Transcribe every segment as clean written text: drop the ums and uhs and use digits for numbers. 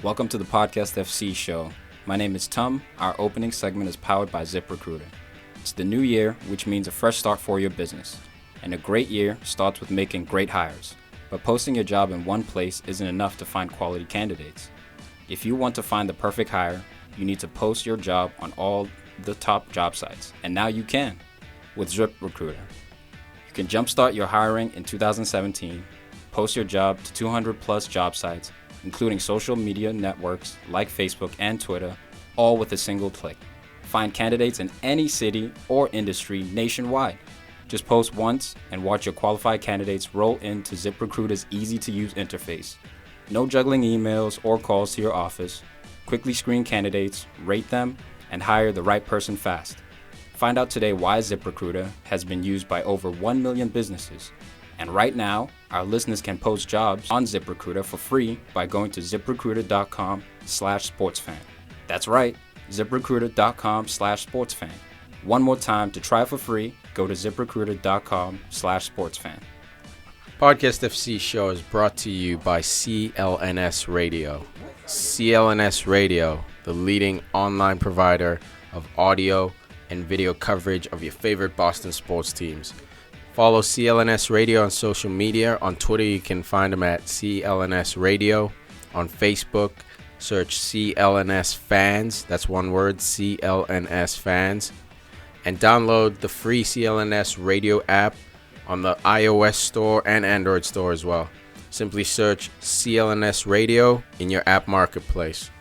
Welcome to the Podcast FC show. My name is Tom. Our opening segment is powered by ZipRecruiter. It's the new year, which means a fresh start for your business. And a great year starts with making great hires. But posting your job in one place isn't enough to find quality candidates. If you want to find the perfect hire, you need to post your job on all the top job sites. And now you can with ZipRecruiter. You can jumpstart your hiring in 2017, post your job to 200 plus job sites, including social media networks like Facebook and Twitter, all with a single click. Find candidates in any city or industry nationwide. Just post once and watch your qualified candidates roll into ZipRecruiter's easy-to-use interface. No juggling emails or calls to your office. Quickly screen candidates, rate them, and hire the right person fast. Find out today why ZipRecruiter has been used by over 1 million businesses. And right now, our listeners can post jobs on ZipRecruiter for free by going to ziprecruiter.com/sportsfan. That's right, ziprecruiter.com/sportsfan. One more time, to try for free, go to ziprecruiter.com/sportsfan. Podcast FC show is brought to you by CLNS Radio. CLNS Radio, the leading online provider of audio and video coverage of your favorite Boston sports teams. Follow CLNS Radio on social media. On Twitter, you can find them at CLNS Radio. On Facebook, search CLNS Fans. That's one word, CLNS Fans. And download the free CLNS Radio app on the iOS store and Android store as well. Simply search CLNS Radio in your app marketplace.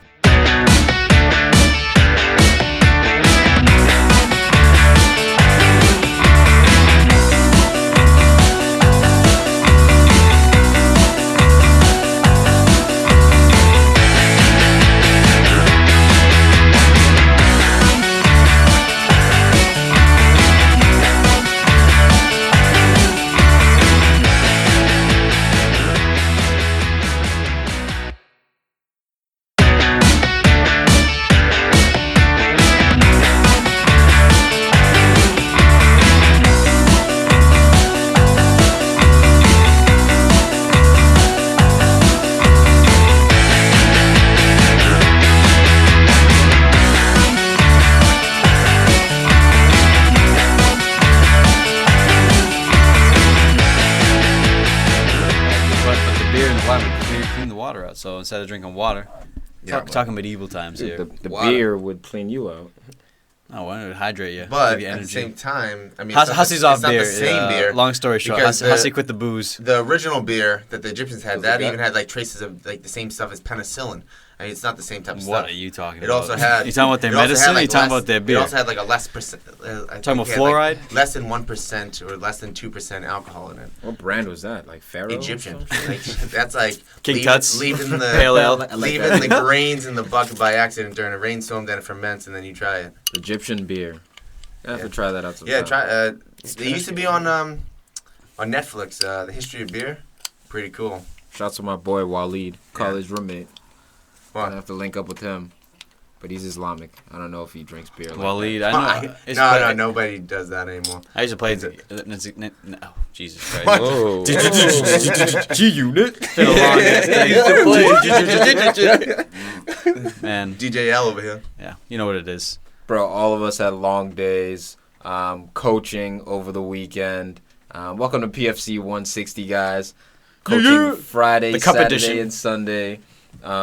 So instead of drinking water, talking medieval times here. The beer would clean you out. Oh, well, it would hydrate you. But give you at energy. the same time, I mean, Hussey's off beer. It's not the same beer. Long story short, Hussey quit the booze. The original beer that the Egyptians had, that even had like traces of like the same stuff as penicillin. I mean, it's not the same type of stuff. What are you talking about? It also had. You talking about their medicine? Or you talking about their beer? It also had like a less percent. Talking about fluoride? Like less than 1% or less than 2% alcohol in it. What brand was that? Like Pharaoh? Egyptian. Like, that's like King Tut's. leaving the Pale Ale. leaving the grains in the bucket by accident during a rainstorm. Then it ferments, and then you try it. Egyptian beer. I have to try that out sometime. Yeah, try. It used to be on Netflix. The history of beer, pretty cool. Shouts to my boy Waleed, college roommate. What? I have to link up with him, but he's Islamic. I don't know if he drinks beer. Like Waleed, that. I know. No, nobody does that anymore. I used to play. Oh, Jesus Christ! Whoa. G-Unit. Man, DJ L over here. yeah, you know what it is. Bro, all of us had long days, coaching over the weekend. Welcome to PFC 160, guys. Coaching Friday, The Cup Saturday, edition. and Sunday.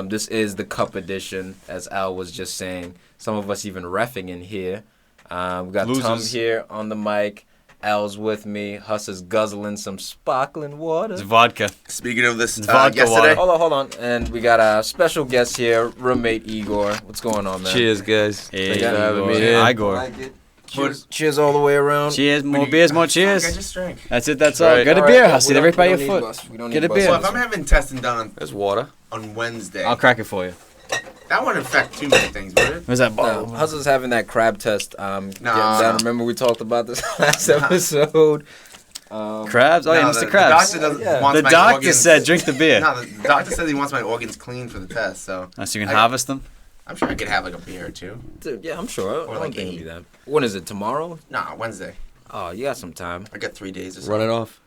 This is the Cup edition, as Al was just saying. Some of us even reffing in here. We got Losers. Tom here on the mic. Al's with me. Huss is guzzling some sparkling water. It's vodka. Speaking of this, vodka yesterday. water. Hold on. And we got a special guest here, roommate Igor. What's going on, man? Cheers, guys. Hey, for having me. Igor. Cheers all the way around. Cheers, more beers, more I cheers. just drank. That's it, that's all. Right. Get a All beer, right, Hussey. we Right by don't your need foot. bus. We don't Get need a bus. beer. So if I'm having testing done There's water. on Wednesday, I'll crack it for you. that wouldn't affect too many things, would it? Where's that No, bottle? Huss is having that crab test. Getting Nah. down. Remember we talked about this last episode. Crabs? Oh, yeah, No, Mr. the Krabs. doctor doesn't Yeah. wants The my doctor organs- said drink the beer. No, the doctor says he wants my organs clean for the test, so So you can I- harvest them? I'm sure I could have like a beer or two. Dude, yeah, I'm sure. I don't like think it'll 8. be that. When is it? Tomorrow? Nah, Wednesday. Oh, you got some time. I got 3 days or so. Run it off.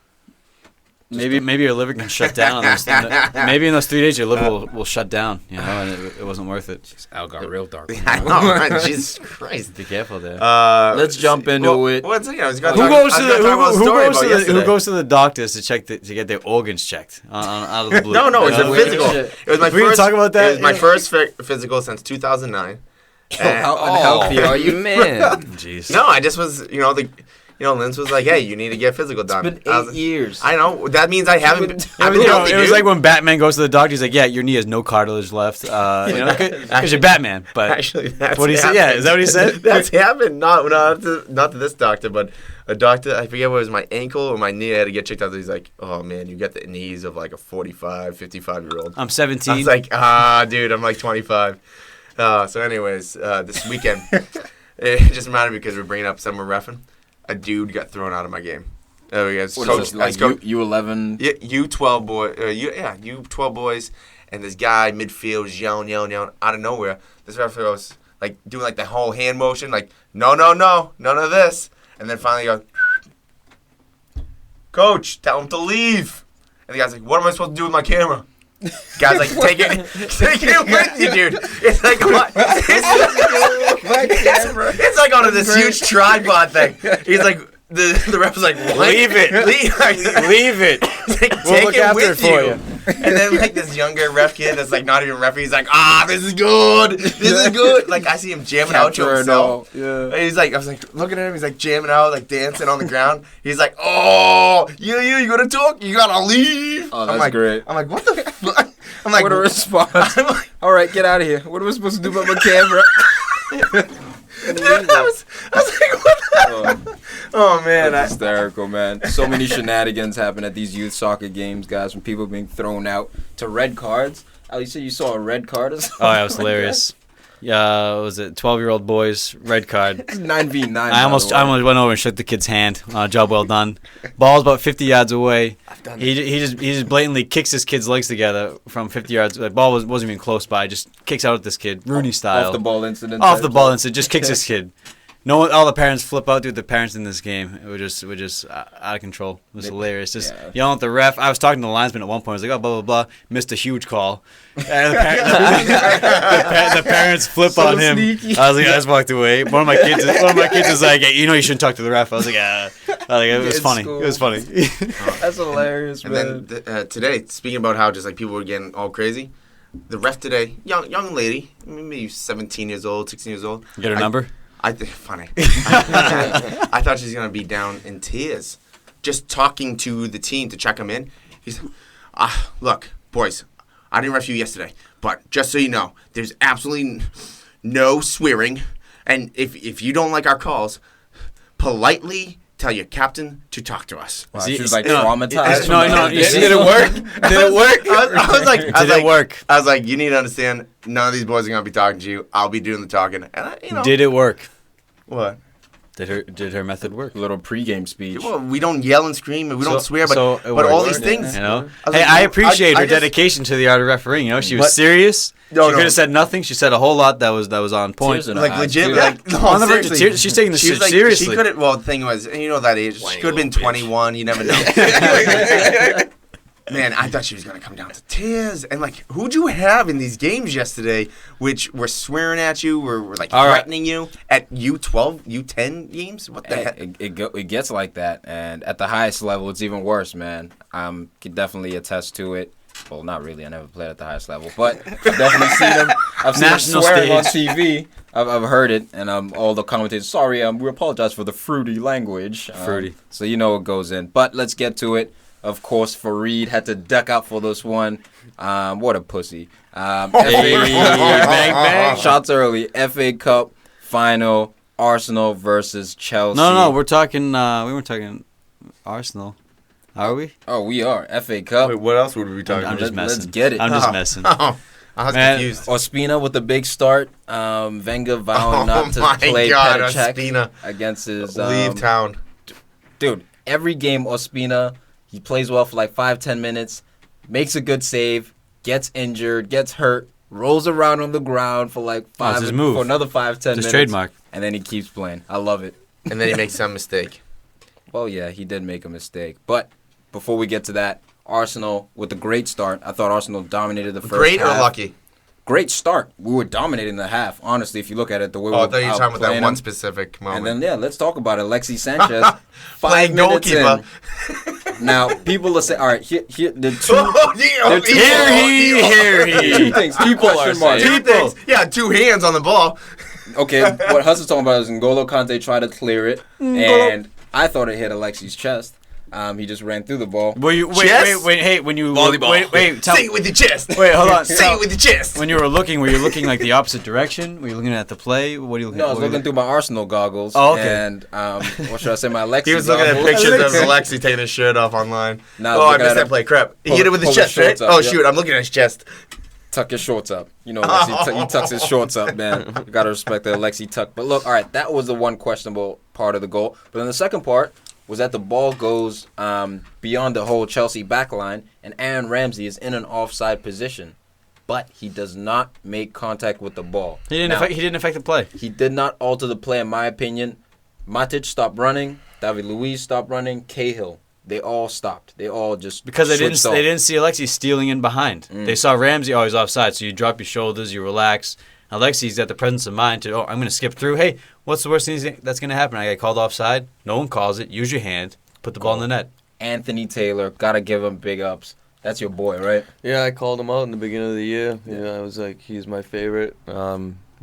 Maybe your liver can shut down. Maybe in those 3 days your liver will shut down. And it wasn't worth it. Jeez, Al got real dark. I know, right? Jesus Christ. Be careful there. Let's jump into it. What's it? Who goes to the doctors to get their organs checked out of the blue? No, it's a physical. It was my we first. Talk about that. It was my first physical since 2009. How unhealthy are you, man? Jeez. No, I just was, Linz was like, "Hey, you need to get physical done." It's been 8 years. I know. That means I haven't. It was like when Batman goes to the doctor. He's like, "Yeah, your knee has no cartilage left." Because you're Batman. But actually, that's what he said. Yeah, is that what he said? That's happened. Not to this doctor, but a doctor. I forget whether it was my ankle or my knee. I had to get checked out. He's like, "Oh man, you got the knees of like a 45, 55-year-old." I'm 17. I was like, dude, I'm like 25. So, anyways, this weekend, it just reminded me because we're bringing up summer reffing. A dude got thrown out of my game. What is this, like U11? Yeah, U12 boy. U12 boys, and this guy midfield was yelling out of nowhere. This referee was like doing like the whole hand motion, like no, none of this, and then finally goes, "Coach, tell him to leave." And the guy's like, "What am I supposed to do with my camera?" Guy's like, take it with you, dude. It's like it's like on this huge tripod thing. He's like, the ref was like, what? Leave it. Like, we'll look after it for you. And then like this younger ref kid that's like not even referee, he's like, this is good. Like I see him jamming out to himself. Yeah. And he's like, I was like looking at him, he's like jamming out, like dancing on the ground. He's like, you gotta talk, you gotta leave. Oh, that's great. I'm like, what the fuck? I'm like, what a response. Like, all right, get out of here. What am I supposed to do about my camera? I was like, what the Oh, man. That's hysterical, man. So many shenanigans happen at these youth soccer games, guys, from people being thrown out to red cards. Al, you said you saw a red card or something? Oh, that was hilarious. Yeah, was it 12-year-old boys, red card. It's 9v9. I almost went over and shook the kid's hand. Job well done. Ball's about 50 yards away. I've done he just blatantly kicks his kid's legs together from 50 yards. The ball wasn't even close by. Just kicks out at this kid, Rooney style. Off the ball incident. Just kicks his kid. No one, all the parents flip out, dude. The parents in this game, we're just out of control. It was hilarious. Just yelling at the ref. I was talking to the linesman at one point. I was like, blah, blah, blah. Missed a huge call. And the parents flip on him. Sneaky. I was like, I just walked away. One of my kids is like, hey, you shouldn't talk to the ref. I was like, it was funny. It was funny. That's hilarious, man. And then today, speaking about how just like people were getting all crazy, the ref today, young lady, maybe 17 years old, 16 years old. Get her number? Funny. I thought she was going to be down in tears just talking to the team to check them in. He's look, boys, I didn't ref you yesterday, but just so you know, there's absolutely no swearing, and if you don't like our calls, politely tell your captain to talk to us. Wow, she was like traumatized. No. Did it work? Did it work? I was like, did it work? I was like, you need to understand, none of these boys are going to be talking to you. I'll be doing the talking. And Did it work? What? Did her method work? A little pregame speech. Well, we don't yell and scream and we don't swear, but all these things. You know? I appreciate her dedication to the art of refereeing. She was serious. She could have said nothing. She said a whole lot that was on point. Like legit, on the verge of tears. She's taking this shit seriously. She could have. Well, the thing was, that age, she could have been 21. You never know. Man, I thought she was going to come down to tears. And, who'd you have in these games yesterday which were swearing at you, were threatening you at U12, U10 games? What the heck? It gets like that. And at the highest level, it's even worse, man. Can definitely attest to it. Well, not really. I never played at the highest level. But I've definitely seen them. I've seen them swearing on TV. I've heard it. And all the commentators, sorry, we apologize for the fruity language. Fruity. So you know what goes in. But let's get to it. Of course, Farid had to duck out for this one. What a pussy. Bang, bang. Shots early. FA Cup final. Arsenal versus Chelsea. No, we're talking. We weren't talking Arsenal. Are we? Oh, we are. FA Cup. Wait, what else would we be talking about? I'm just messing. Let's get it. I'm just messing. I was confused. Ospina with the big start. Wenger vowing not to play Petr Cech against his... leave town. Dude, every game Ospina... He plays well for 5-10 minutes, makes a good save, gets injured, gets hurt, rolls around on the ground for for another 5-10 minutes. His trademark. And then he keeps playing. I love it. And then he makes some mistake. Well, yeah, he did make a mistake. But before we get to that, Arsenal with a great start. I thought Arsenal dominated the first Great half. or lucky? Great start. We were dominating the half, honestly, if you look at it the way we were I thought you were talking about that outplaying one them. specific moment. And then, let's talk about it. Alexis Sanchez, 5 Playing minutes goalkeeper. in. Now, people will say, all right, here the two. Two things. Two question marks. Two things. Yeah, 2 hands on the ball. Okay, what Huss is talking about is N'Golo Kante tried to clear it, and I thought it hit Alexis' chest. He just ran through the ball. Wait, hey, when you Volleyball. wait, Say it with your chest. Wait, hold on. Say it with your chest. When you were looking like the opposite direction? Were you looking at the play? What are you looking at? No, I was looking through my Arsenal goggles. Oh, okay. And, what should I say, my Alexis He was looking at goggles. pictures of Alexi taking his shirt off online. Nah, I missed that play. Crap. He hit it with his pull chest, his right? shorts up, Oh, yep. shoot. I'm looking at his chest. Tuck your shorts up. You know, Alexi, he tucks his shorts up, man. You got to respect the Alexi tuck. But look, all right, that was the one questionable part of the goal. But then the second part was that the ball goes beyond the whole Chelsea backline, and Aaron Ramsey is in an offside position. But he does not make contact with the ball. He didn't affect the play. He did not alter the play, in my opinion. Matic stopped running. David Luiz stopped running. Cahill. They all stopped. They all just Because they switched off. didn't see Alexi stealing in behind. They saw Ramsey always offside, so you drop your shoulders, you relax. Alexi's got the presence of mind to, I'm going to skip through. Hey, what's the worst thing that's going to happen? I get called offside. No one calls it. Use your hand. Put the ball in the net. Anthony Taylor, gotta give him big ups. That's your boy, right? Yeah, I called him out in the beginning of the year. Yeah, I was like, he's my favorite.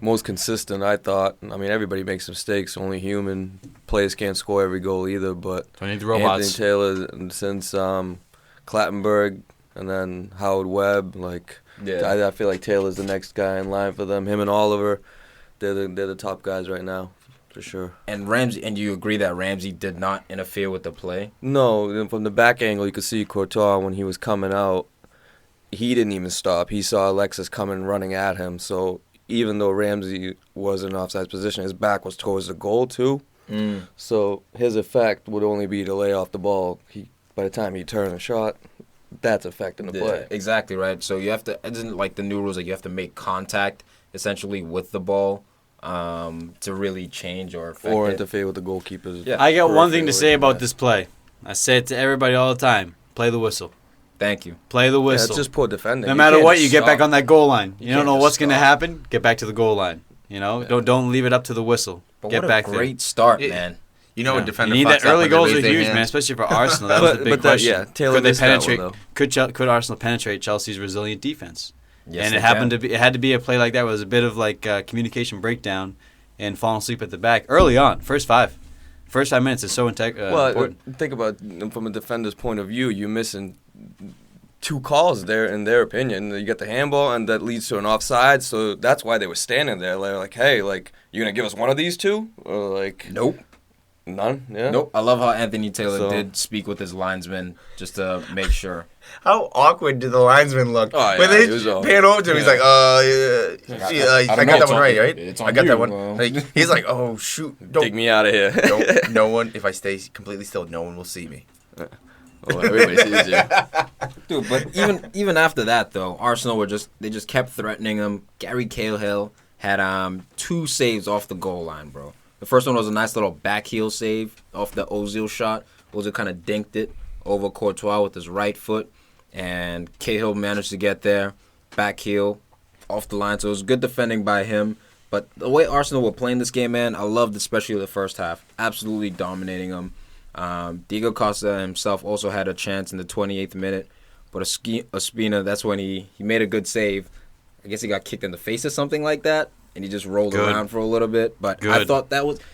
Most consistent, I thought. I mean, everybody makes mistakes. Only human. Players can't score every goal either. But Don't need the robots. Anthony Taylor, and since Clattenburg and then Howard Webb, I feel like Taylor's the next guy in line for them. Him and Oliver, they're the top guys right now, for sure. And Ramsey, and you agree that Ramsey did not interfere with the play? No, from the back angle, you could see Courtois when he was coming out. He didn't even stop. He saw Alexis coming running at him. So even though Ramsey was in offside position, his back was towards the goal too. So his effect would only be to lay off the ball. By the time he turned and shot, that's affecting the play. Exactly right. So you have to. It isn't like the new rules that you have to make contact essentially with the ball to really change or affect Or it. interfere with the goalkeepers. Yeah. I got one thing to Peripheral, say yeah. about this play. I say it to everybody all the time. Play the whistle. Thank you. Play the Yeah, whistle. it's just poor defending. No matter can't what, just you get back stop. on that goal line. You don't can't know just what's going to stop. happen. Get back to the goal line. You know, don't leave it up to the whistle. But Get what back a there. great start, Yeah. man. You know, a You defender need fucks that up early when they goals are raise their huge, hand. man, especially for Arsenal. That was the big But that, question. yeah, Taylor Could they missed that penetrate? one, though. Could Arsenal penetrate Chelsea's resilient defense? Yes, And they it happened can. to be. It had to be a play like that. Where it was a bit of like communication breakdown and falling asleep at the back early on. First 5 minutes is so important. Think about from a defender's point of view, you're missing 2 calls there in their opinion. You get the handball, and that leads to an offside. So that's why they were standing there. They're like, hey, you gonna give us one of these 2? Or Nope. none? Yeah. Nope. I love how Anthony Taylor So- did speak with his linesman just to make sure. How awkward did the linesman look? Oh, yeah, when they he was all- pan over to him, he's like, I got that one right, right? It's I on got you, that one. well. He's like, oh, shoot. Dig me out of here. No one, if I stay completely still, no one will see me. Oh, everybody sees you. Dude, but even after that though, Arsenal they just kept threatening him. Gary Cahill had 2 saves off the goal line, bro. The first one was a nice little back heel save off the Ozil shot. Ozil kind of dinked it over Courtois with his right foot, and Cahill managed to get there, back heel, off the line. So it was good defending by him. But the way Arsenal were playing this game, man, I loved especially the first half. Absolutely dominating them. Diego Costa himself also had a chance in the 28th minute, but Ospina, that's when he made a good save. I guess he got kicked in the face or something like that, and he just rolled Good. around for a little bit. But Good. I thought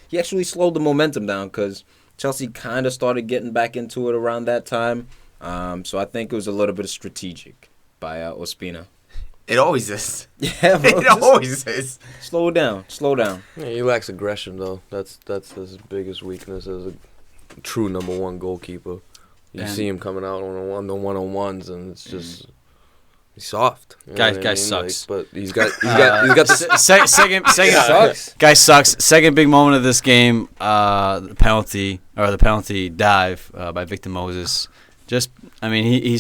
he actually slowed the momentum down because Chelsea kind of started getting back into it around that time. So I think it was a little bit of strategic by Ospina. It always is. Yeah, bro. It always is. Slow down. Yeah, he lacks aggression though. That's his biggest weakness as a true number 1 goalkeeper. You see him coming out on the one-on-ones, and it's just he's soft. You know Guy what I mean? sucks. But he's got the Second sucks. Guy sucks. Second big moment of this game, the penalty dive by Victor Moses. He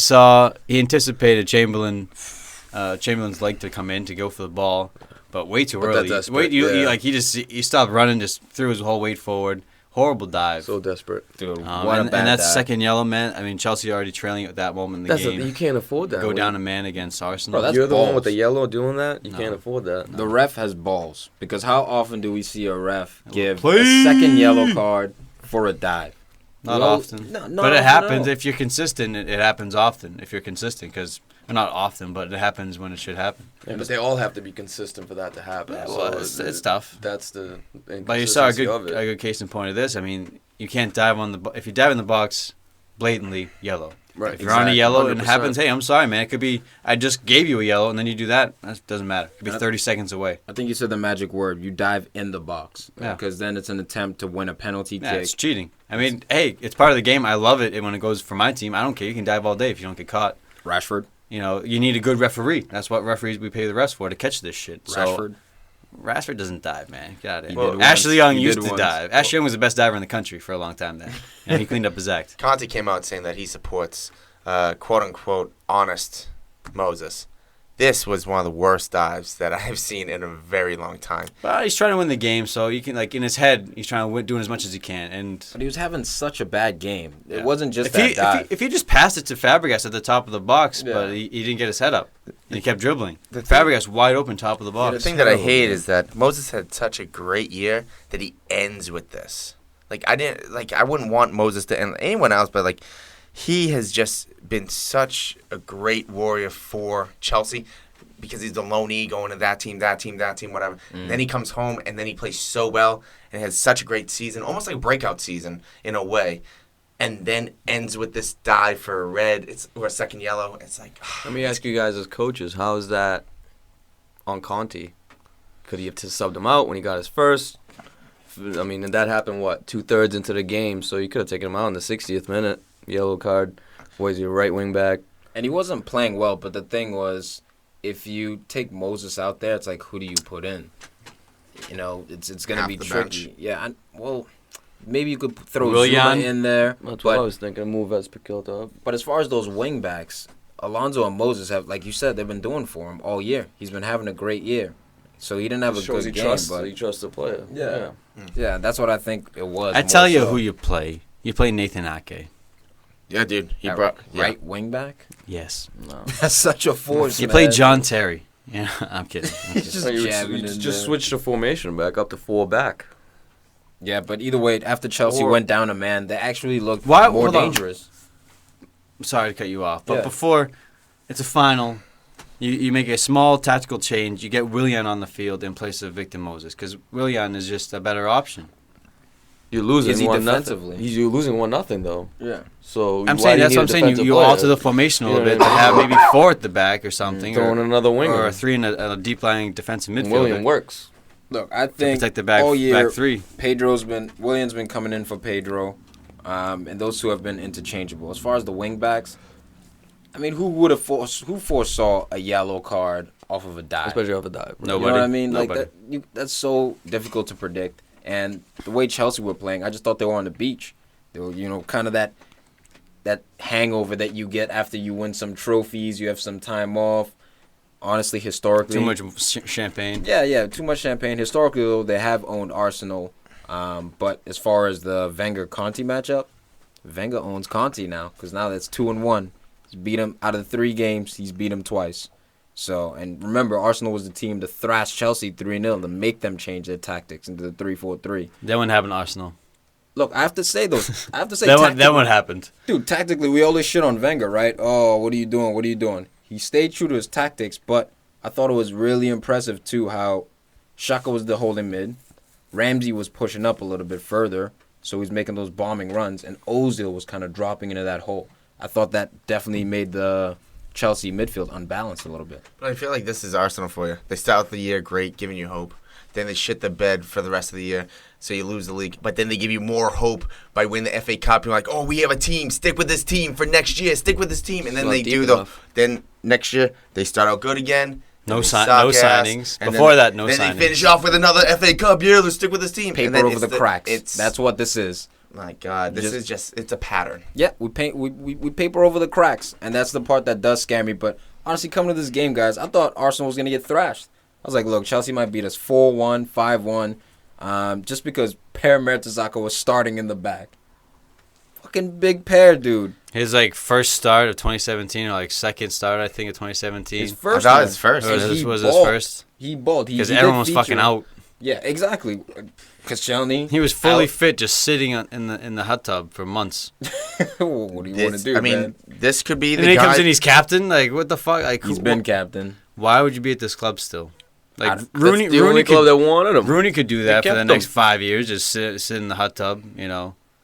anticipated Chamberlain's leg to come in to go for the ball, but way too But early. that's desperate, He stopped running, just threw his whole weight forward. Horrible dive. So desperate. Dude, what a and bad that's dive. second yellow, man. I mean, Chelsea already trailing at that moment in the game. You can't afford that. Go down a man against Arsenal. Bro, that's You're the one with balls. the yellow doing that? You No. can't afford that. The ref has balls because how often do we see a ref give a Please. second yellow card for a dive? Not Well, often. no, but it happens no. if you're consistent. It happens often if you're consistent because not often, but it happens when it should happen. Yeah, but they all have to be consistent for that to happen. Yeah, So well, it's tough. That's the But you saw a inconsistency of it. good case in point of this. I mean, you can't dive on the if you dive in the box, blatantly yellow. Right. If you're on a exactly, yellow and it 100%. happens, hey, I'm sorry, man. It could be I just gave you a yellow and then you do that. That doesn't matter. It could be 30 seconds away. I think you said the magic word. You dive in the box Yeah. because then it's an attempt to win a penalty Yeah, kick. it's cheating. I mean, hey, it's part of the game. I love it when it goes for my team. I don't care. You can dive all day if you don't get caught. Rashford. You know, you need a good referee. That's what referees we pay the refs for to catch this shit. Rashford. Rashford doesn't dive, man. Get out of He here. did Ashley once. Young He used did to once. dive. Ashley Young was the best diver in the country for a long time then. And he cleaned up his act. Conte came out saying that he supports, quote unquote, honest Moses. This was one of the worst dives that I've seen in a very long time. But he's trying to win the game, so you can in his head, he's trying to doing as much as he can. And But he was having such a bad game. It yeah. wasn't just if that he, dive. if he just passed it to Fabregas at the top of the box, Yeah. but he didn't get his head up, and he kept dribbling. The thing- Fabregas wide open top of the box. The thing that I hate is that Moses had such a great year that he ends with this. I wouldn't want Moses to end anyone else, but he has just been such a great warrior for Chelsea because he's the loanee going to that team, whatever. Then he comes home and then he plays so well and has such a great season, almost like a breakout season in a way, and then ends with this dive for a red or a second yellow. It's like, Let me ask you guys as coaches, how is that on Conte? Could he have subbed him out when he got his first? I mean, and that happened, 2/3 into the game, so you could have taken him out in the 60th minute. Yellow card. Was he a right wing back? And he wasn't playing well, but the thing was, if you take Moses out there, it's like, who do you put in? You know, it's going to Half be the tricky. bench. Yeah, maybe you could throw Willian. Zuma in there. That's but, what I was thinking. Move as Piquilta up. But as far as those wing backs, Alonso and Moses have, like you said, they've been doing for him all year. He's been having a great year. So he didn't have a Shows good he game, trusts. but He trusts the player. Yeah. yeah, that's what I think it was. I more tell you so. who you play. You play Nathan Ake. yeah, dude, he At brought right wing back. Yes. No. That's such a force. You man. play John Terry. Yeah, I'm kidding. He's just You jabbing in just there. switch the formation back up to 4 back. Yeah, but either way, after Chelsea Or- went down a man, they actually looked Why- more hold on. dangerous. I'm sorry to cut you off, but Yeah. before it's a final, you make a small tactical change. You get Willian on the field in place of Victor Moses because Willian is just a better option. You're losing Is he 1-0. defensively? You're losing 1-0 though. Yeah. So I'm why saying do that's need what a I'm saying. defensive You player? alter the formation a You little know bit what to I have mean? maybe 4 at the back or something, Throw in another winger. or a 3 in a deep lying defensive And midfielder. William works. Look, I to think protect the back, all year back 3. Williams been coming in for Pedro, and those two have been interchangeable. As far as the wing backs, I mean, who foresaw a yellow card off of a dive? Especially off a dive. No. You know what I mean? Nobody. That's so difficult to predict. And the way Chelsea were playing, I just thought they were on the beach. They were, kind of that hangover that you get after you win some trophies. You have some time off. Honestly, historically, Too much champagne. Yeah, too much champagne. Historically, though, they have owned Arsenal. But as far as the Wenger-Conte matchup, Wenger owns Conte now because now that's 2-1. He's beat him out of the 3 games. He's beat him twice. So, and remember, Arsenal was the team to thrash Chelsea 3-0 to make them change their tactics into the 3-4-3. That one happened to Arsenal. Look, I have to say though, That tactically- one happened. Dude, tactically, we always shit on Wenger, right? Oh, what are you doing? What are you doing? He stayed true to his tactics, but I thought it was really impressive, too, how Xhaka was the holding mid. Ramsey was pushing up a little bit further, so he's making those bombing runs, and Ozil was kind of dropping into that hole. I thought that definitely made the Chelsea midfield unbalanced a little bit. But I feel like this is Arsenal for you. They start out the year great, giving you hope. Then they shit the bed for the rest of the year, so you lose the league. But then they give you more hope by winning the FA Cup. You're like, oh, we have a team. Stick with this team for next year. Stick with this team. And then Not they deep do enough. Then next year, they start out good again. No then they si- suck no ass, signings. and Before then, that, no then signings. they finish off with another FA Cup. Yeah, let's stick with this team. And Paper then over the cracks. It's That's what this is. My God, this Just- is just, it's a pattern. Yeah, we paper over the cracks, and that's the part that does scare me. But honestly, coming to this game, guys, I thought Arsenal was going to get thrashed. I was like, look, Chelsea might beat us 4-1, 5-1. Just because Per Mertesacker was starting in the back. Fucking big Per, dude. His first start of 2017 or second start I think of 2017. His first. I thought his first. Or this He was his balled. first. He balled. Because everyone was fucking out. Yeah, exactly. Koscielny. He was fully out. fit, just sitting in the hot tub for months. What do you want to do, I mean, man? this could be And the then he guy. comes in, he's captain. What the fuck? He's been captain. Why would you be at this club still? That's Rooney, the only club that wanted him. Rooney could do that for kept the him. next 5 years. Just sit in the hot tub,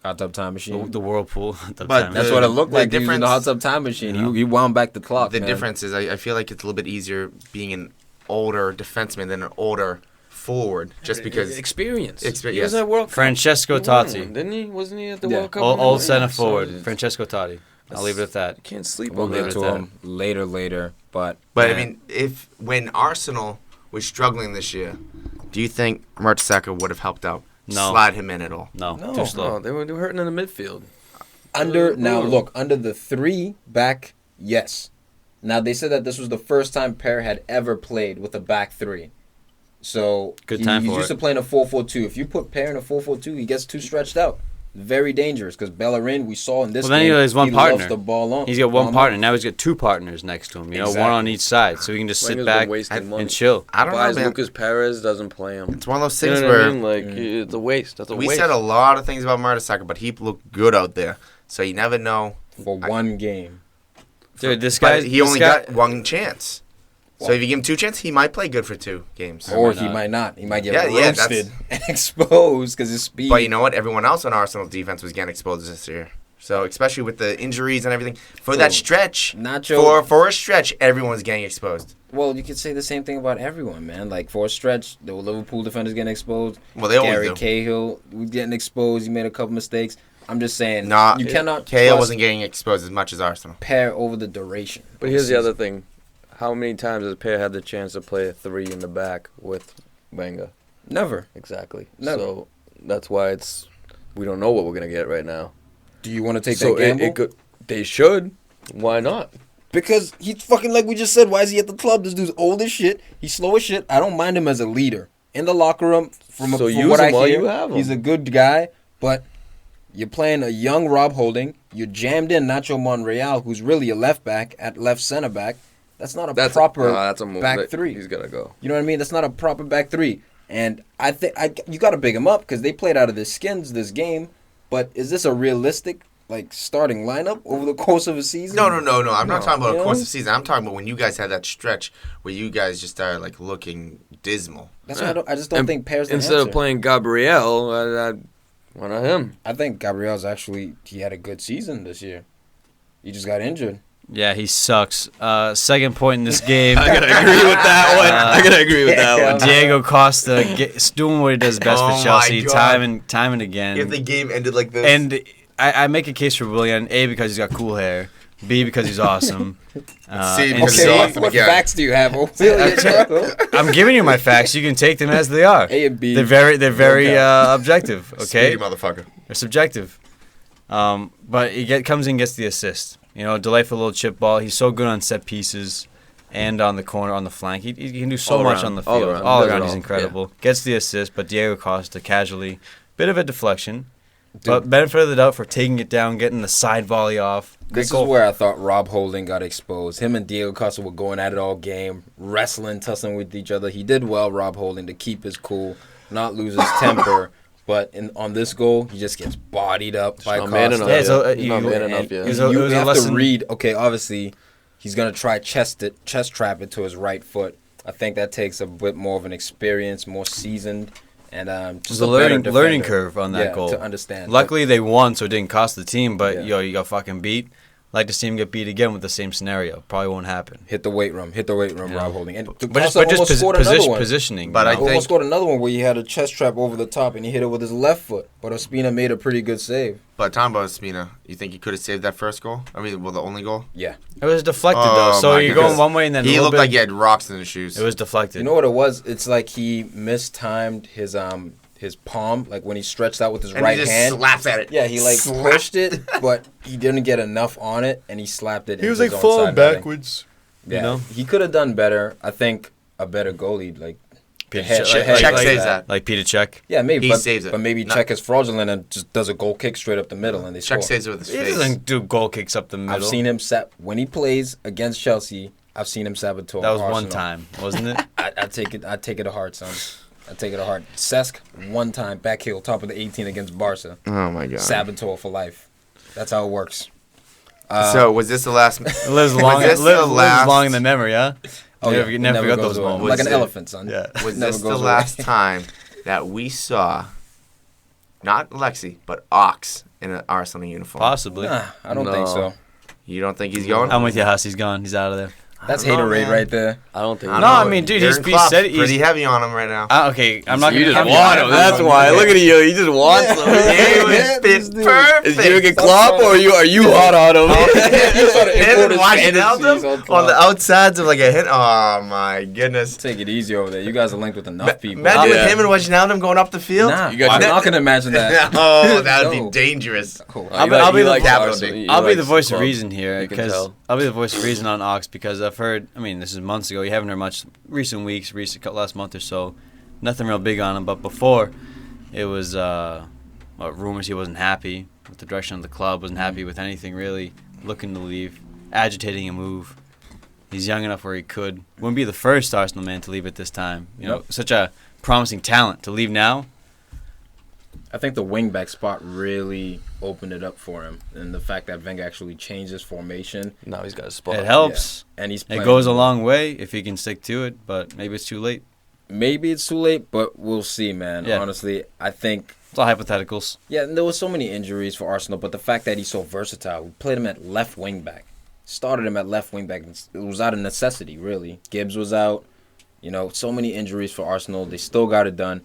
Hot tub time machine. the whirlpool. But That's what it looked the like. He was in the hot difference- tub time machine. You know? He wound back the clock. the man. difference is I feel like it's a little bit easier being an older defenseman than an older forward, just because Experience. Exper- He was yes. at World Cup. Francesco He won Totti, one, didn't he? Wasn't he at the Yeah. World Cup? old Yeah, center so forward. it's- Francesco Totti. I'll leave it at that. You can't sleep We'll on get that. to him later. But But man, I mean, when Arsenal was struggling this year, do you think Mertesacker would have helped out? No. Slide him in at all? No, No, too slow. no, they were hurting in the midfield. under Brutal. under the 3 back, yes. Now they said that this was the first time Per had ever played with a back 3. So Good time he's for used it. to playing a 4-4-2. If you put Per in a 4-4-2, he gets too stretched out. Very dangerous because Bellerin, we saw in this Well, then game, he has one partner. loves the ball on. He's got one on- partner. Now he's got 2 partners next to him. One Exactly. on each side, so he can just sit Wenger's back been wasting money. and chill. I don't know, Buys man. Lucas Perez, doesn't play him. It's one of those You things know what where I mean? Like, it's a waste. That's a we waste. said a lot of things about Mertesacker, but he looked good out there. So you never know. for one game. Dude, this guy. But he this only guy- got one chance. So if you give him 2 chances, he might play good for 2 games. Or might he not. might not. He might get Yeah, roasted and exposed because his speed. But you know what? Everyone else on Arsenal's defense was getting exposed this year. So especially with the injuries and everything, for that stretch, Nacho. for a stretch, everyone's getting exposed. Well, you could say the same thing about everyone, man. Like for a stretch, the Liverpool defenders getting exposed. Well, they always Gary do. Cahill was getting exposed. He made a couple mistakes. I'm just saying, Nah, you cannot Cahill trust wasn't getting exposed as much as Arsenal. pair over the duration. But here's the other thing. How many times has Per had the chance to play a 3 in the back with Wenger? Never. Exactly. Never. So that's why we don't know what we're going to get right now. Do you want to take So that gamble? they should. Why not? Because he's fucking like we just said. Why is he at the club? This dude's old as shit. He's slow as shit. I don't mind him as a leader in the locker room. From So use what him I while hear, you have him. he's a good guy. But you're playing a young Rob Holding. You jammed in Nacho Monreal, who's really a left back at left center back. That's not a proper that's a move. back 3. He's got to go. You know what I mean? That's not a proper back 3. And I think you got to big him up because they played out of their skins this game. But is this a realistic starting lineup over the course of a season? No. I'm not talking about You a course know? of season. I'm talking about when you guys had that stretch where you guys just started looking dismal. That's why I just don't And think Pear's the Instead answer. of playing Gabriel, why not him? I think Gabriel's he had a good season this year. He just got injured. Yeah, he sucks. Second point in this game. I gotta agree with that one. I gotta agree with that one. Diego Costa doing what he does best Oh for Chelsea, my God. time and again. If the game ended like this. And I make a case for Willian, A, because he's got cool hair, B, because he's awesome. C, and because C, he's Okay, awesome what again. facts do you have? Ophelia? I'm giving you my facts. You can take them as they are. A and B. They're very Okay. objective. Okay, Speedy motherfucker. they're subjective. But he comes in and gets the assist. Delightful little chip ball. He's so good on set pieces and on the corner, on the flank. He can do so All much around. on the All field. around. All Does it around, all. he's incredible. Gets the assist, but Diego Costa casually, bit of a deflection. But benefit of the doubt for taking it down, getting the side volley off. Great This goal. is where I thought Rob Holding got exposed. Him and Diego Costa were going at it all game, wrestling, tussling with each other. He did well, Rob Holding, to keep his cool, not lose his temper. But on this goal, he just gets bodied up by not Costa. man enough Yeah, yet. so, He's not you- man and enough yet. it was a- You it was a have lesson- to read. Okay, obviously, he's gonna try chest trap it to his right foot. I think that takes a bit more of an experience, more seasoned, and just There's a learning defender. curve on that Yeah, goal. to understand. Luckily, they won, so it didn't cost the team. But Yeah. you got fucking beat. Like to see him get beat again with the same scenario. Probably won't happen. Hit the weight room, Yeah. Rob Holding. And But Costa almost scored another one. positioning. But I you know? think- Almost scored another one where he had a chest trap over the top and he hit it with his left foot. But Ospina made a pretty good save. But talking about Ospina, you think he could have saved that first goal? I mean, the only goal? Yeah. It was deflected Oh, though. So my you're goodness. going one way and then a He little looked bit. like he had rocks in his shoes. It was deflected. You know what it was? It's like he mistimed his palm, like when he stretched out with his and right he just hand. slaps at it. Yeah, he Slap. pushed it, but he didn't get enough on it, and he slapped it. into his own side netting. backwards. Yeah, You know? he could have done better. I think a better goalie, like Czech saves that. Like Peter Cech. Yeah, maybe. He but, saves it. But maybe Not- Czech is fraudulent and just does a goal kick straight up the middle and they score. Czech saves it with his He face. doesn't do goal kicks up the middle. I've seen him when he plays against Chelsea. I've seen him saboteur. That was Arsenal. one time, wasn't it? I take it to heart, son. I take it to heart. Cesc, one time, back heel, top of the 18 against Barca. Oh my god. Saboteur for life. That's how it works. So was this the last? It lives long. this It lives the last- long in the memory, huh? Oh, never, yeah. never forgot goes those away. moments. Like an Was it- elephant, son. Yeah. Was Never this the goes last away. time that we saw not Alexi but Ox in an Arsenal uniform? Possibly. Nah, I don't think No. so. You don't think he's going? I'm with you, Huss. He's gone. He's out of there. That's I don't know, haterade man. right there. I don't think. I don't No, know. I mean, dude, Jurgen he Klopp's said he's pretty heavy on him right now. Okay, I'm not You gonna. just want him. That's why. Look at you. You just want some. It was perfect. Is Jurgen Klopp or are you hot on him? Him and Wijnaldum on the outsides of like a hit. Oh my goodness! Take it easy over there. You guys are linked with enough people. Imagine Yeah. with him and Wijnaldum going up the field. Nah, You guys- I'm not gonna imagine that. Oh, that would No. be dangerous. Cool. I'll be the I'll I'll be the voice of reason here You can because tell. I'll be the voice of reason on Ox because I've heard. I mean, this is months ago. You haven't heard much recent weeks, last month or so. Nothing real big on him. But before, it was rumors he wasn't happy with the direction of the club. Wasn't happy with anything really. Looking to leave, agitating a move. He's young enough where he could. Wouldn't be the first Arsenal man to leave at this time. You know, such a promising talent to leave now. I think the wingback spot really opened it up for him, and the fact that Wenger actually changed his formation, Now he's got a spot. It helps. and he's It playing. goes a long way if he can stick to it, but maybe it's too late. Maybe it's too late, but we'll see, man. Yeah. Honestly, I think. It's all hypotheticals. Yeah, and there was so many injuries for Arsenal, but the fact that he's so versatile, we played him at left wing back, started him at left wing back. It was out of necessity, really. Gibbs was out, so many injuries for Arsenal. They still got it done.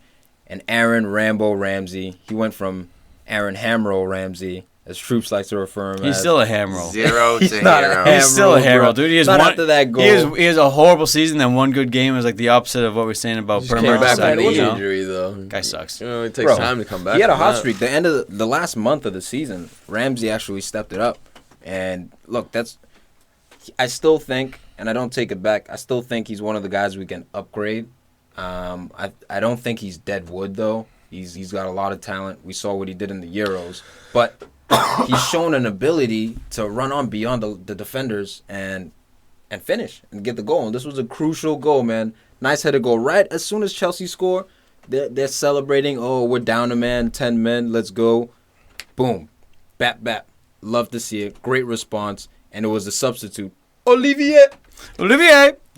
And Aaron Rambo Ramsey, he went from Aaron Hamroll Ramsey, as Troops likes to refer him He's as. still a ham roll. 0 He's to not a hero. ham He's still a roll, ham bro. roll, dude. He has Not one, after that goal. He has a horrible season, then one good game is like the opposite of what we're saying about Just came Burma. back Side, from you the know? injury though. Guy sucks. It takes Bro, time to come back. He had a from hot that. streak. The end of the last month of the season, Ramsey actually stepped it up. And look, I still think, and I don't take it back, I still think he's one of the guys we can upgrade. I don't think he's dead wood though. He's got a lot of talent. We saw what he did in the Euros, but he's shown an ability to run on beyond the defenders and finish and get the goal. And this was a crucial goal, man. Nice headed goal. Right as soon as Chelsea score, they're celebrating. Oh, we're down a man, 10 men. Let's go. Boom. Bap, bap. Love to see it. Great response. And it was the substitute, Olivier.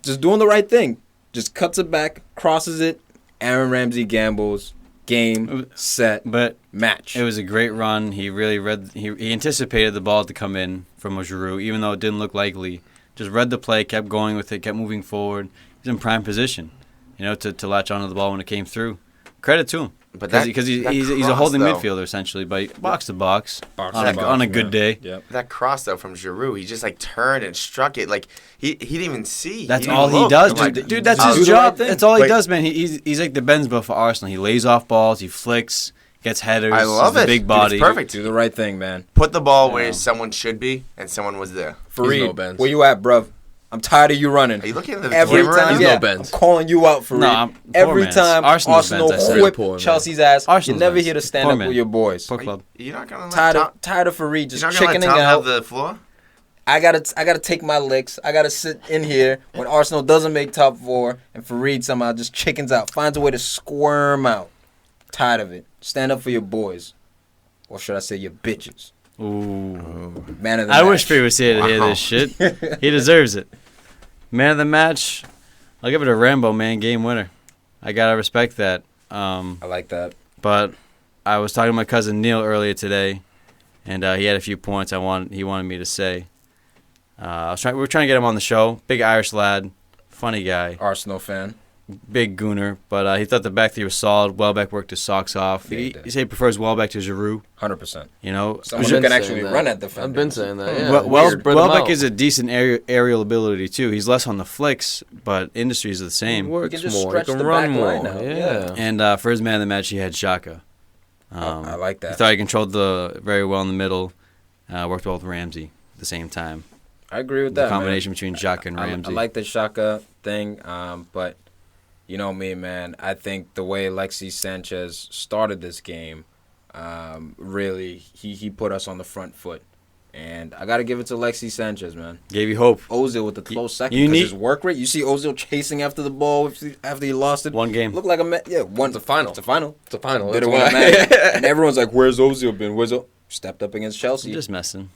Just doing the right thing. Just cuts it back, crosses it. Aaron Ramsey gambles. Game, set, But match. it was a great run. He really he anticipated the ball to come in from a Giroud, even though it didn't look likely. Just read the play, kept going with it, kept moving forward. He's in prime position, to latch onto the ball when it came through. Credit to him. But Because he's a holding though, midfielder, essentially, but box to box, Box on to a, box, on a good yeah. day. Yep. That cross though from Giroud, he just like turned and struck it. Like he didn't even see. That's didn't all even he look. does, I'm like, dude. That's do his the job. right thing. That's all he Like- does, man. He's like the Benzema for Arsenal. He lays off balls, he flicks, gets headers. I love he's it. a big Dude, body. it's perfect. Do the right thing, man. Put the ball where Yeah. someone should be, and someone was there. Farid, no Benz. where you at, bruv? I'm tired of you running. Are you looking at the Every camera? time, now? He's no yeah, Benz. I'm calling you out, Farid. No, I'm poor Every man's. time Arsenal's Arsenal Benz, I said. whip Poor man. Chelsea's ass, Arsenal's you're never Benz. here to stand Poor up man. with your boys. Poor club. You're not gonna let Tired of Farid just You're not gonna let chickening Tom have out. the floor. I gotta take my licks. I gotta sit in here when Arsenal doesn't make top four, and Farid somehow just chickens out, finds a way to squirm out. Tired of it. Stand up for your boys, or should I say your bitches? Ooh. Man of the I match. wish Free was here to hear Wow. this shit. He deserves it. Man of the match, I'll give it a Rambo, man. Game winner. I gotta respect that. I like that. But I was talking to my cousin Neil earlier today, and he had a few points he wanted me to say. We were trying to get him on the show. Big Irish lad, funny guy, Arsenal fan. big gooner. But he thought the back three was solid. Welbeck worked his socks off. Yeah, he He did. said he prefers Welbeck to Giroud. 100%. Someone Someone I've who been can saying actually that. run at defenders. I've been saying that. Yeah. Spread 'em Welbeck out. is a decent aerial ability too. He's less on the flicks, but industries are the He same. works He can just more. He stretch can the run back more. line now. Yeah. And for his man of the match, he had Xhaka. I like that. He thought he controlled very well in the middle. Worked well with Ramsey at the same time. I agree with The that. combination between Xhaka and I Ramsey. like the Shaka thing, but You know me, man. I think the way Alexis Sanchez started this game, really, he put us on the front foot. And I got to give it to Alexis Sanchez, man. Gave you hope. Ozil with the close second. Because his work rate. You see Ozil chasing after the ball after he lost it. One game. Looked like a one. It's a final. It's a final. It's a final. Did That's it win why. a match. And everyone's like, where's Ozil been? Where's Ozil? Stepped up against Chelsea. I'm just messing.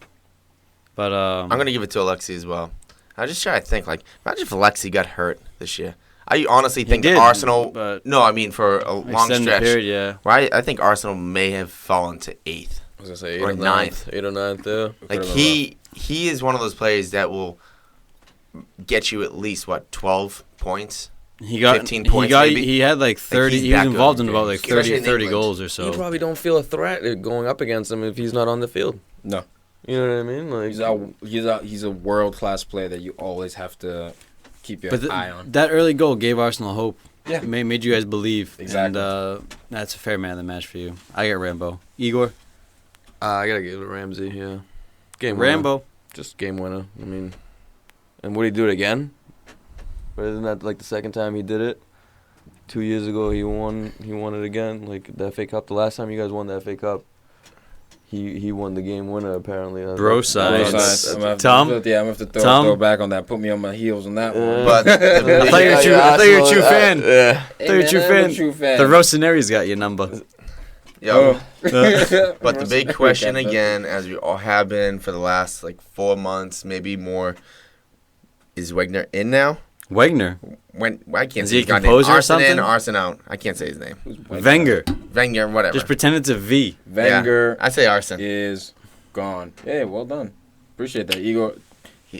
But I'm going to give it to Alexi as well. I just try to think, like, imagine if Alexi got hurt this year. I honestly think Arsenal... No, I mean, for a long stretch. Period, yeah. Right? I think Arsenal may have fallen to 8th. I was going to say 8 or or 9th. 8 or 9th, yeah. Like, he is one of those players that will get you at least, 12 points? He got 15 points, maybe? He had like 30. Like, he was involved in games. about like Especially 30 in goals or so. You probably don't feel a threat going up against him if he's not on the field. No. You know what I mean? Like He's a world-class player that you always have to keep your eye on. That early goal gave Arsenal hope. Yeah. Made you guys believe. Exactly. And that's a fair man of the match for you. I get Rambo. Igor? I got to give it to Ramsey, yeah. Game Rambo. winner. Just game winner. I mean, and would he do it again? But isn't that like the second time he did it? 2 years ago he won it again, like the FA Cup. The last time you guys won the FA Cup, he won the game winner apparently. Bro science. Tom? I'm going to have to throw back on that. Put me on my heels on that one. But I thought you were a true fan. Yeah. I thought you were a true fan. The Rossoneri's got your number. Yo. But the big question again, as we all have been for the last 4 months, maybe more, is Wagner in now? Wagner. I can't Is say he a his goddamn composer or Arson something? in, Arson out. I can't say his name. Wenger. Wenger, whatever. Just pretend it's a V. Wenger I say Arson. is gone. Hey, well done. Appreciate that. Igor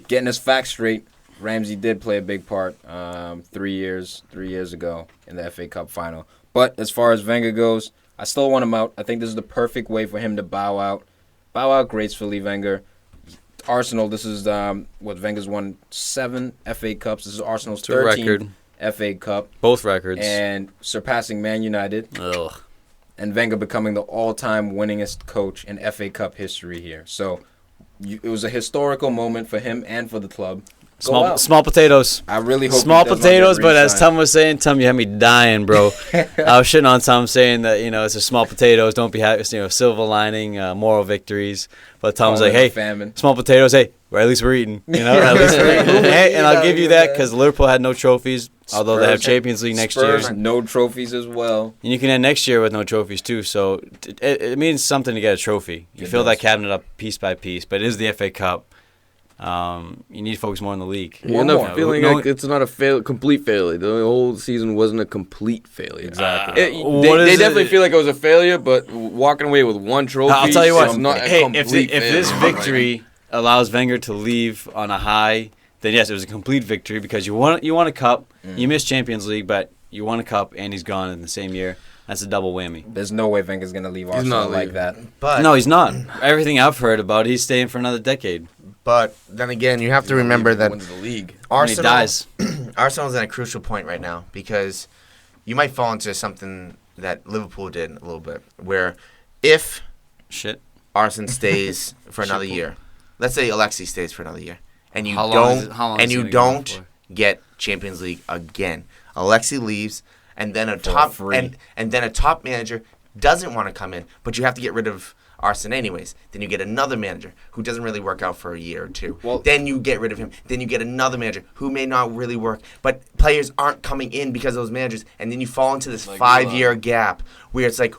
getting his facts straight. Ramsey did play a big part 3 years ago in the FA Cup final. But as far as Wenger goes, I still want him out. I think this is the perfect way for him to bow out gracefully, Wenger. Arsenal, this is Wenger's won 7 FA Cups. This is Arsenal's 13th FA Cup. Both records. And surpassing Man United. Ugh. And Wenger becoming the all-time winningest coach in FA Cup history here. So it was a historical moment for him and for the club. Small potatoes. I really hope small potatoes, but as Tom was saying, Tom, you had me dying, bro. I was shitting on Tom saying that it's a small potatoes. Don't be happy, silver lining, moral victories. But Tom was like, hey, famine. Small potatoes. Hey, at least we're eating. At least we're eating. Hey, and I'll give you that because Liverpool had no trophies, although they have Champions League next year. No trophies as well. And you can end next year with no trophies too. So it means something to get a trophy. You fill that cabinet up piece by piece, but it is the FA Cup. You need to focus more on the league. You end up feeling like it's not a complete failure. The whole season wasn't a complete failure. Exactly. They definitely feel like it was a failure, but walking away with one trophy. I'll tell you what. If this victory allows Wenger to leave on a high, then yes, it was a complete victory because you won a cup. You missed Champions League, but you won a cup and he's gone in the same year. That's a double whammy. There's no way Wenger's gonna leave Arsenal like that. But no, he's not. Everything I've heard about, he's staying for another decade. But then again, you have to remember that wins the league. Arsenal dies. Arsenal's in a crucial point right now because you might fall into something that Liverpool did a little bit, where if Arsene stays for another year, let's say Alexis stays for another year, and you don't get Champions League again, Alexis leaves, and then a top manager doesn't want to come in, but you have to get rid of Arsene anyways. Then you get another manager who doesn't really work out for a year or two. Well, then you get rid of him. Then you get another manager who may not really work, but players aren't coming in because of those managers. And then you fall into this 5-year gap where it's like,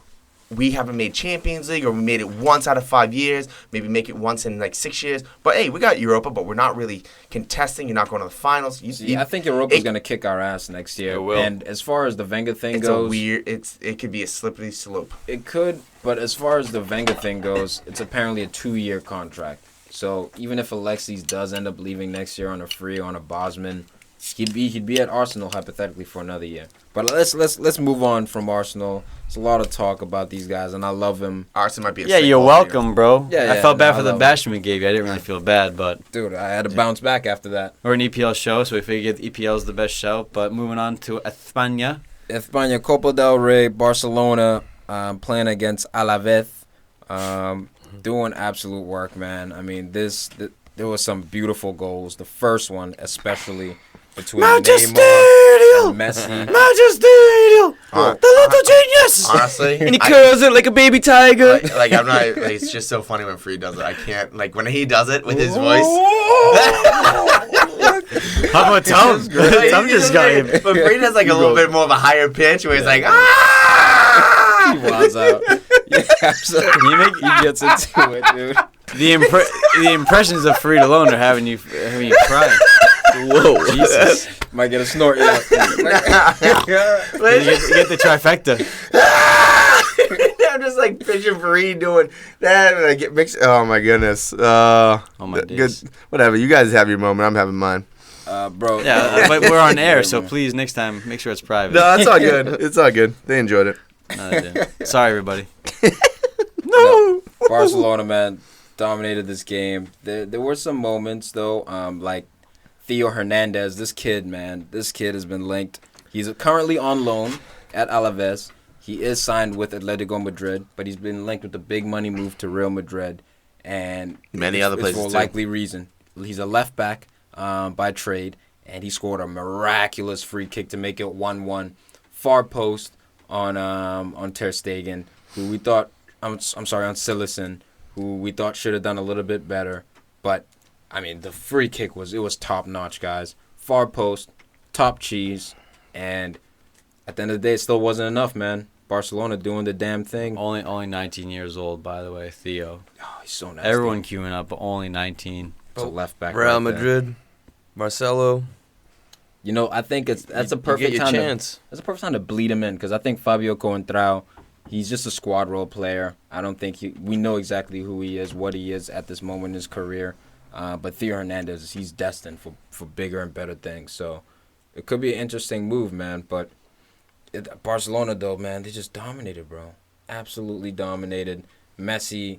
we haven't made Champions League, or we made it once out of 5 years, maybe make it once in 6 years. But hey, we got Europa, but we're not really contesting. You're not going to the finals. I think Europa's going to kick our ass next year. It will. And as far as the Wenger thing goes, it could be a slippery slope. It could, but as far as the Wenger thing goes, it's apparently a 2-year contract. So even if Alexis does end up leaving next year on a free or on a Bosman, he'd be at Arsenal hypothetically for another year. But let's move on from Arsenal. There's a lot of talk about these guys, and I love him. Arsenal might be you're welcome, bro. Yeah, I felt bad for the bashing we gave you. I didn't really feel bad, but dude, I had to bounce back after that. We're an EPL show, so we figured EPL is the best show. But moving on to España. Copa del Rey, Barcelona playing against Alaves, doing absolute work, man. I mean, there was some beautiful goals. The first one, especially between Neymar angel. Messi. Majesty angel. The little genius. Honestly, And he curls it like a baby tiger. like I'm not. Like, it's just so funny when Farid does it. I can't. Like when he does it with his voice. How about Tom? Tom just got him. But Farid has like a little bit more of a higher pitch where he's like, ah! He was out. Yeah, absolutely. He gets into it, dude. The impressions of Farid alone are having you crying. Whoa. Jesus. Might get a snort. Yeah. You get the trifecta. I'm just like picturing Farid doing that, and I get mixed. Oh my goodness. Oh my days. Good. Whatever. You guys have your moment. I'm having mine. Bro. Yeah, but we're on air, so please next time make sure it's private. No, it's all good. It's all good. They enjoyed it. No, they didn't. Sorry, everybody. No. Barcelona, man, dominated this game. There were some moments though, like Theo Hernandez. This kid has been linked. He's currently on loan at Alaves. He is signed with Atletico Madrid, but he's been linked with a big money move to Real Madrid, and Many other places for a too. likely reason. He's a left back by trade, and he scored a miraculous free kick to make it 1-1, far post on Ter Stegen, who we thought on Silesen, who we thought should have done a little bit better, but I mean the free kick was top notch, guys. Far post, top cheese, and at the end of the day, it still wasn't enough, man. Barcelona doing the damn thing. Only 19 years old, by the way, Theo. Oh, he's so nasty. Everyone queuing up, but only 19. It's a left back. Real right there. Madrid, Marcelo. You know, I think that's a You perfect get your time. chance. That's a perfect time to bleed him in, because I think Fabio Coentrao, he's just a squad role player. I don't think we know exactly who he is, what he is at this moment in his career. But Theo Hernandez, he's destined for bigger and better things. So it could be an interesting move, man. But Barcelona, though, man, they just dominated, bro. Absolutely dominated. Messi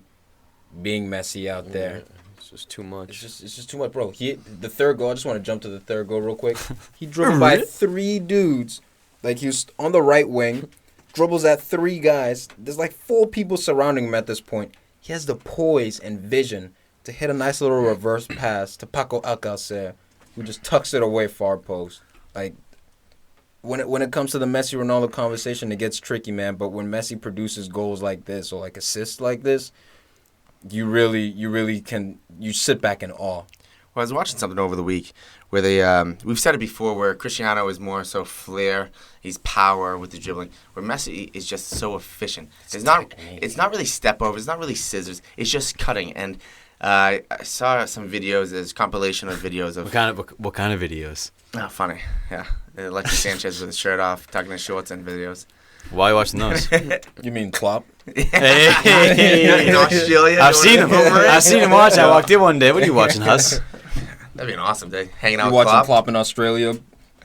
being Messi out there. It's just too much. It's just too much, bro. The third goal, I just want to jump to the third goal real quick. He dribbled by 3 dudes. Like, he was on the right wing, dribbles at 3 guys. There's like 4 people surrounding him at this point. He has the poise and vision to hit a nice little reverse pass to Paco Alcácer, who just tucks it away far post. Like, when it comes to the Messi Ronaldo conversation, it gets tricky, man. But when Messi produces goals like this or like assists like this, you really can sit back in awe. Well, I was watching something over the week where they we've said it before, where Cristiano is more so flair, he's power with the dribbling, where Messi is just so efficient. It's not really step over, it's not really scissors, it's just cutting. And I saw some videos, there's a compilation of videos of What kind of videos? Oh, funny, yeah. Alexis Sanchez with his shirt off, tucking his shorts in videos. Why are you watching those? You mean Klopp? Hey. In Australia, I've doing seen a him. boomerang? I've seen him watch. I walked in one day. What are you watching, Huss? That'd be an awesome day. Hanging out You with watching Klopp. Klopp in Australia?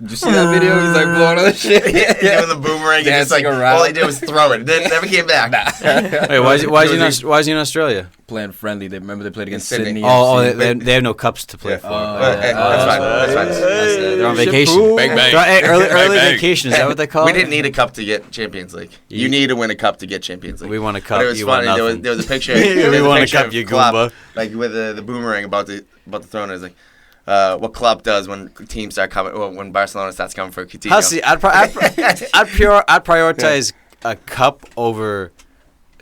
Did you see that video? He's like blowing on the shit. Doing the boomerang. And just like, Dancing around. all he did was throw it. It never came back. Wait, why is he in Australia? Playing friendly. They played against Sydney. Sydney. Oh, FC. they have no cups to play for. That's fine. That's fine. They're on vacation. Bang, bang. They're on early vacation. Is that what they call it? We didn't need a cup to get Champions League. You need to win a cup to get Champions League. We won a cup. But it was You funny. won There nothing. was a picture. We won a cup, of you Klopp, Goomba. like with the boomerang about to throw it. It's like what Klopp does when teams start coming. Well, when Barcelona starts coming for Coutinho. Hussey, I'd prioritize a cup over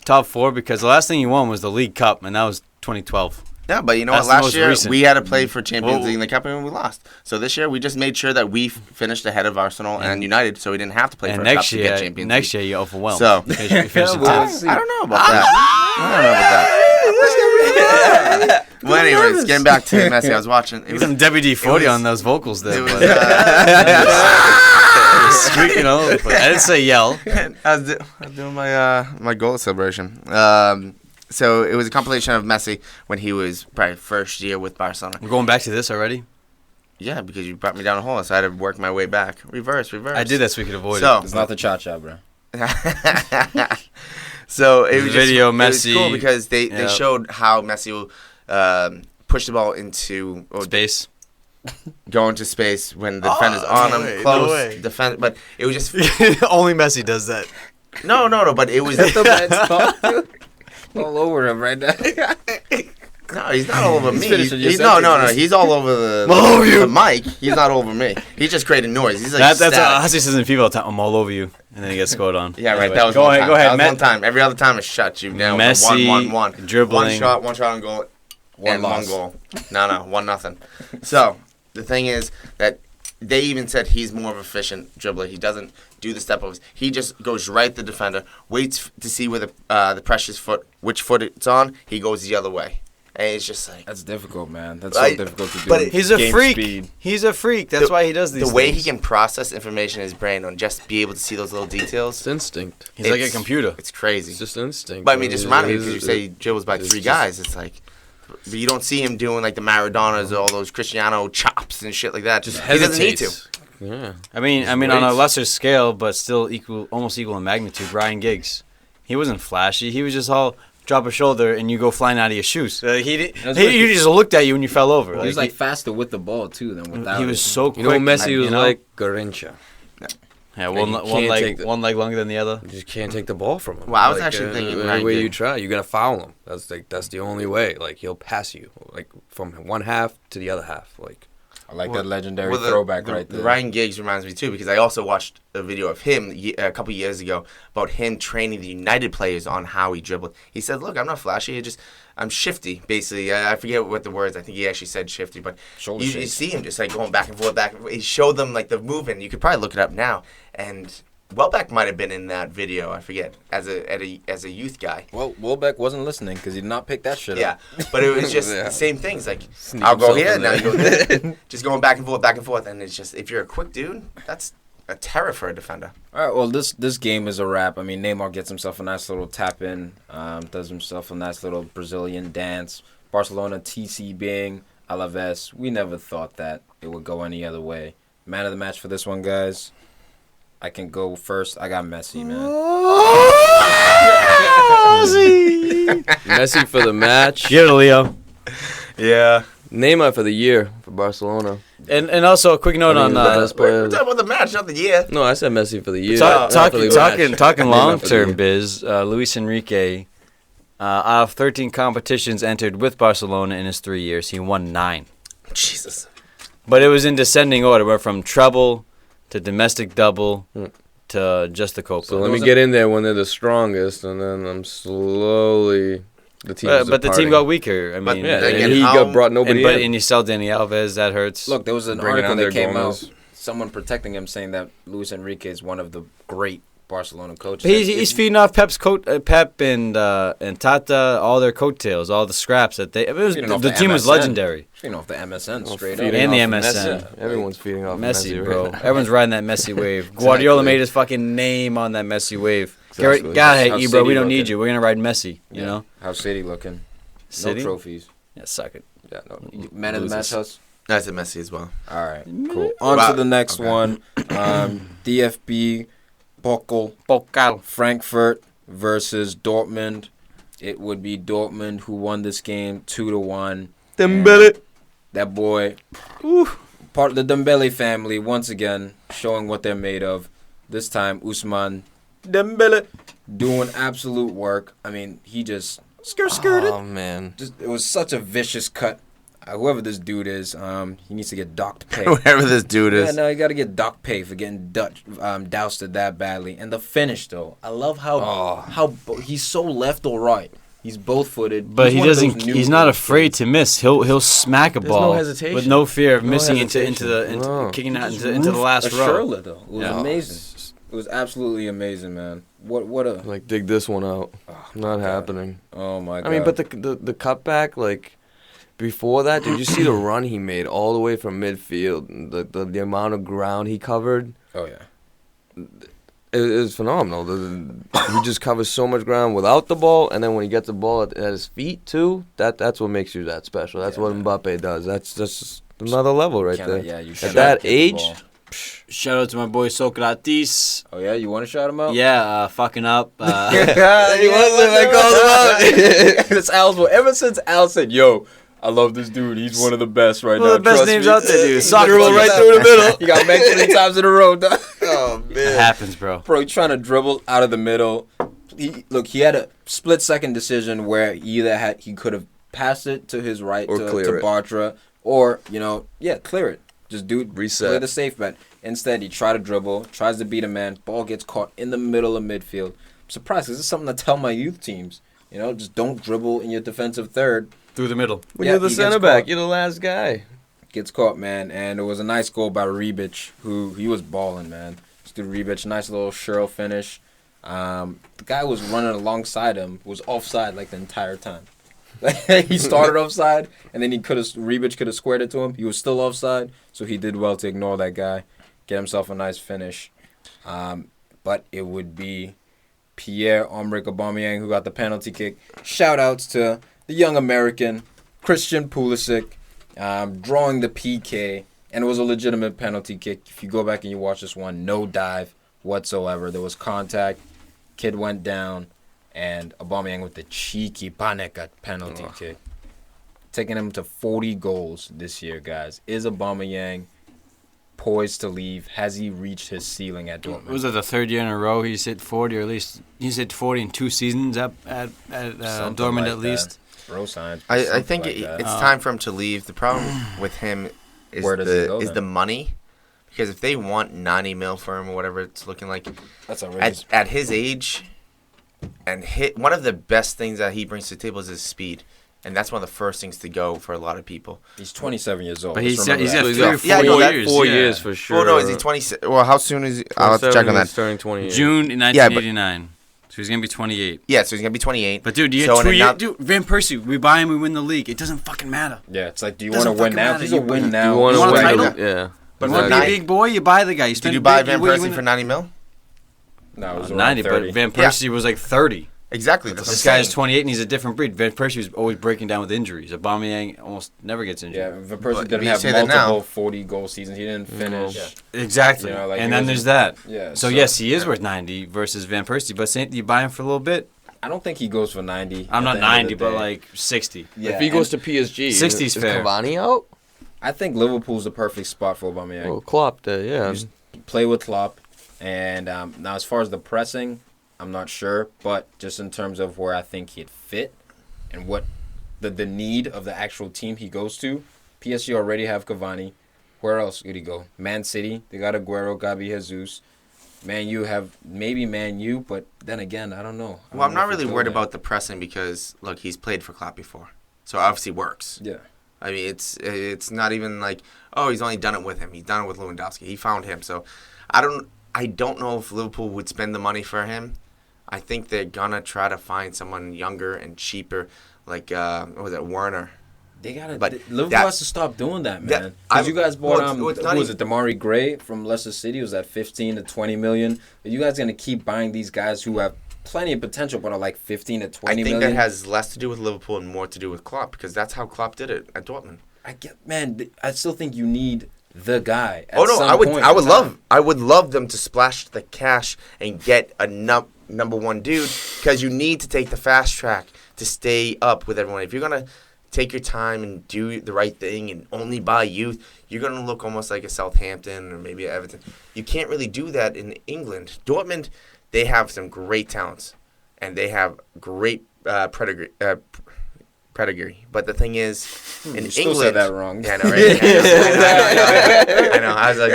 top 4 because the last thing you won was the League Cup, and that was 2012. Yeah, but you know That's what? the Last most year recent. we had to play for Champions Whoa. League in the Cup and we lost. So this year we just made sure that we finished ahead of Arsenal and United, so we didn't have to play for And a cup next to year, get Champions next League. year you're overwhelmed. So- because you finished in Well, 10th. I don't know about that. Well, anyways, getting back to Messi, I was watching. It Get was, some WD-40 was- on those vocals there. it was, bud. Squeaking all over the place. I didn't say yell. I was doing my goal celebration. So it was a compilation of Messi when he was probably first year with Barcelona. We're going back to this already? Yeah, because you brought me down a hole, so I had to work my way back. Reverse. I did that so we could avoid So- it. It's not the cha-cha, bro. So it was Video, just, Messi. It was cool because they Yep. showed how Messi will push the ball into Space. go into space when the defender's on no him, way, close no way. defend. But it was just Only Messi does that. no. But it was The man's all over him right now. No, he's not all over me. finishing your No. He's all over the mic. He's not over me. He's just creating noise. He's like That's what Hussey says in FIFA all the time. I'm all over you, and then he gets scored on. Yeah, right. Anyway, That was go one ahead. time. Go ahead. That was one time. Every other time it shut you down. Messi, 1-1-1. dribbling. One shot on goal, and loss. 1 goal. No, 1-0. So the thing is that they even said he's more of an efficient dribbler. He doesn't do the step overs. He just goes right at the defender, waits to see where the pressure's which foot it's on. He goes the other way. And it's just like... That's difficult, man. That's so difficult to do. But He's a Game freak. speed. He's a freak. That's why he does these The way things. he can process information in his brain and just be able to see those little details, It's instinct. He's like a computer. it's crazy. It's just instinct. But I mean, just reminded me, because you It's- say he dribbles by it's 3 just- guys. It's like... But you don't see him doing like the Maradonas or all those Cristiano chops and shit like that. Just he doesn't need to. hesitates. Yeah. I mean, on a lesser scale, but still almost equal in magnitude. Ryan Giggs, he wasn't flashy. He was just all drop a shoulder and you go flying out of your shoes. He just looked at you and you fell over. He was like faster with the ball too than without. he was it. so quick. You know, Messi was you know? like Garincha. Yeah, Like, you one can't leg take the- one leg longer than the other. You just can't take the ball from him. Well, I was actually thinking any Ryan way you Giggs. try, you're gonna foul him. That's the only way. Like he'll pass you, like from one half to the other half. Like I like that legendary Well, throwback right there. Ryan Giggs reminds me too, because I also watched a video of him a couple years ago about him training the United players on how he dribbled. He said, "Look, I'm not flashy. I'm shifty, basically. I forget what the words. I think he actually said shifty, but Shoulder you shake. see him just like going back and forth, back and forth. He showed them like the movement. You could probably look it up now. And Welbeck might have been in that video. I forget as a youth guy. Well, Wilbeck wasn't listening because he did not pick that shit Yeah, up. but it was just Yeah. the same thing. It's like, Sneak I'll go himself here, in now there. you go there. Just going back and forth. And it's just, if you're a quick dude, that's a terror for a defender. All right, well, this game is a wrap. I mean, Neymar gets himself a nice little tap in, does himself a nice little Brazilian dance. Barcelona TC being Alaves. We never thought that it would go any other way. Man of the match for this one, guys. I can go first. I got Messi, man. Messi for the match, Give it to Leo. Yeah. Neymar for the year for Barcelona. And also a quick note on the best player. We're talking about the match, not the year. No, I said Messi for the year. talking not for the match. talking Neymar long for the term year. biz. Luis Enrique, out of 13 competitions entered with Barcelona in his 3 years, he won 9. Jesus. But it was in descending order. We're from treble to domestic double to just the Copa. So let me get in there when they're the strongest, and then I'm slowly the team. But the team got weaker. I But mean, Yeah, They and get he home, got brought nobody in. and you sell Danny Alves. That hurts. Look, there was an Bringing article out that their came Gomez. out, someone protecting him, saying that Luis Enrique is one of the great Barcelona coaches. He's feeding off Pep and Tata, all their coattails, all the scraps that they. Feeding off The the team was MSN. legendary. Feeding off the MSN straight feeding up. And the off MSN. Everyone's feeding off Messi, Messi, bro. right now. Everyone's riding that Messi wave. Guardiola made his fucking name on that Messi wave. Exactly. God, hey, How's Ibra, City we don't need looking? you. We're gonna ride Messi. You know, How's City looking? City? No trophies. Yeah, suck it. Yeah, no. Man of the match, Loses. Huss? That's a Messi as well. All right, cool. On to the next one. DFB Pokal Frankfurt versus Dortmund. It would be Dortmund who won this game 2-1. Dembele. That boy, part of the Dembele family, once again showing what they're made of. This time, Usman Dembele doing absolute work. I mean, he just skirted. Oh man. It was such a vicious cut. Whoever this dude is, he needs to get docked pay. Whoever this dude Yeah, is. no, you got to get docked pay for getting doused that badly. And the finish, though, I love how he's so left or right. He's both footed, But he's not afraid to miss. He'll smack a There's ball no hesitation. with no fear of No missing hesitation. No. kicking out into the last a row. Schürrle, though. It was Yeah. amazing. It was absolutely amazing, man. What a Like dig this one out. Not happening. oh my god. I mean, but the cutback, like before that, did you see the run he made all the way from midfield? The amount of ground he covered. oh yeah. It was phenomenal. He just covers so much ground without the ball, and then when he gets the ball at his feet too, that's what makes you that special. That's what Mbappe does. That's just another level right there. Yeah, you At should that kick the age, ball. Shout out to my boy Socrates. Oh yeah, you want to shout him out? Yeah, fucking up. he wasn't. I called him out. That's Al's boy. Ever since Al said, "Yo, I love this dude. He's one of the best right One now." of the best Trust names me." out there, dude. Dribble right through the middle. He got banked 3 times in a row, dog. Oh, It man. happens, bro. Bro, he's trying to dribble out of the middle. He had a split-second decision where he could have pass it to his right Or to clear it. Bartra, or, clear it. Just Reset. play the safe bet. Instead, he tries to dribble, tries to beat a man, ball gets caught in the middle of midfield. I'm surprised, because this is something I tell my youth teams. Just don't dribble in your defensive third. Through the middle. When Yeah, you're the he gets center back, caught. you're the last guy. Gets caught, man, and it was a nice goal by Rebic, who he was balling, man. Just do Rebic, nice little Cheryl finish. The guy was running alongside him, was offside like the entire time. He started offside, and then Rebic could have squared it to him. He was still offside, so he did well to ignore that guy, get himself a nice finish. But it would be Pierre-Emerick Aubameyang who got the penalty kick. Shout-outs to the young American, Christian Pulisic, drawing the PK, and it was a legitimate penalty kick. If you go back and you watch this one, no dive whatsoever. There was contact, kid went down, and Aubameyang with the cheeky Paneka penalty kick. Taking him to 40 goals this year, guys. Is Aubameyang poised to leave? Has he reached his ceiling at Dortmund? Was it the third year in a row he's hit 40, or at least he's hit 40 in 2 seasons at Dortmund like at least? Bro science. I think like that. it's time for him to leave. The problem with him is Where does he go, then? the money. Because if they want 90 mil for him or whatever it's looking like, That's outrageous. at his age, and one of the best things that he brings to the table is his speed. And that's one of the first things to go for a lot of people. He's 27 years old. But Let's he's remember got that. 3 or 4 Yeah, I know that. years. 4 yeah. years for sure. Oh, no, is he 26? Well, how soon is he? I'll have to check on that. Turning 28. June in 1989. So he's going to be 28. Yeah, so he's going to be 28. But, dude, you So had in 2 a years. not- Dude, Van Persie, we buy him, we win the league. It doesn't fucking matter. Yeah, it's like, do you Doesn't want to win fucking now? matter. He's a win now. You want want a to title? win? Yeah. But You want to be nine- a big boy, you buy the guy. You Did spend you buy big, Van you win Persie for 90 mil? No, it was around 90, 30. but Van Persie was like 30. Exactly. That's what This I'm guy is saying. 28 and he's a different breed. Van Persie was always breaking down with injuries. Aubameyang almost never gets injured. Yeah, Van Persie But didn't you have say that now. multiple 40-goal seasons. He didn't finish. Yeah. Exactly. You know, like, and he then wasn't- there's that. Yeah, So, yes, he is worth 90 versus Van Persie. But you buy him for a little bit? I don't think he goes for 90. I'm at not the end of 90, the but day. like 60. Yeah, If he goes and to PSG, 60 's is fair. Cavani out? I think Liverpool's the perfect spot for Aubameyang. Oh, Klopp there, yeah. You just play with Klopp. And now as far as the pressing, I'm not sure. But just in terms of where I think he'd fit and what the need of the actual team he goes to, PSG already have Cavani. Where else would he go? Man City, they got Aguero, Gabi Jesus. Man U have maybe Man U, but then again, I don't know. Well, I'm not really worried about the pressing because, look, he's played for Klopp before. So obviously works. Yeah. I mean, it's not even like, oh, he's only done it with him. He's done it with Lewandowski. He found him. So I don't know if Liverpool would spend the money for him. I think they're gonna try to find someone younger and cheaper, like what was it, Werner? They gotta. But Liverpool that- has to stop doing that, that- man. Because you guys bought well, it's not who was it, Damari Gray from Leicester City? Was that 15 to 20 million? Are you guys gonna keep buying these guys who have plenty of potential, but are like 15 to 20 I think million? that has less to do with Liverpool and more to do with Klopp because that's how Klopp did it at Dortmund. I still think you need the guy. At Oh no, some I would point I would in love time. I would love them to splash the cash and get a number one dude because you need to take the fast track to stay up with everyone. If you're gonna take your time and do the right thing and only buy youth, you're gonna look almost like a Southampton or maybe a Everton. You can't really do that in England. Dortmund, they have some great talents and they have great pedigree. But the thing is, in You still England, said that wrong. Yeah, I know, right? I know. I was like,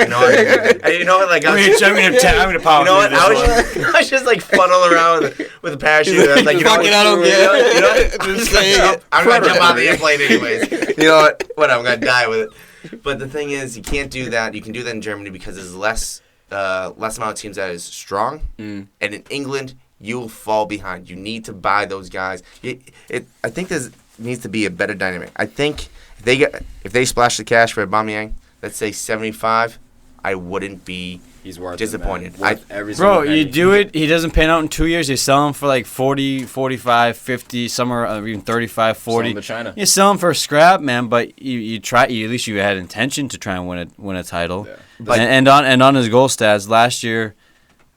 you know what? Like, I'm gonna power you know what? through this one. I was just like funnel around with a parachute. I was like, you know what? Fuck it, I don't care. You know what? I'm gonna jump out of the airplane anyways. You know what? What? I'm gonna die with it. But the thing is, you can't do that. You can do that in Germany because there's less amount of teams that is strong, and in England, you'll fall behind. You need to buy those guys. I think there needs to be a better dynamic. I think if they splash the cash for Aubameyang, let's say 75, I wouldn't be He's worth disappointed. It, man. Worth every Bro, single you penny. do it, he doesn't pan out in 2 years, you sell him for like 40, 45, 50, somewhere even 35, 40. Sell him to China. You sell him for a scrap, man, but you try, at least you had intention to try and win a title. Yeah. But- and on his goal stats, last year,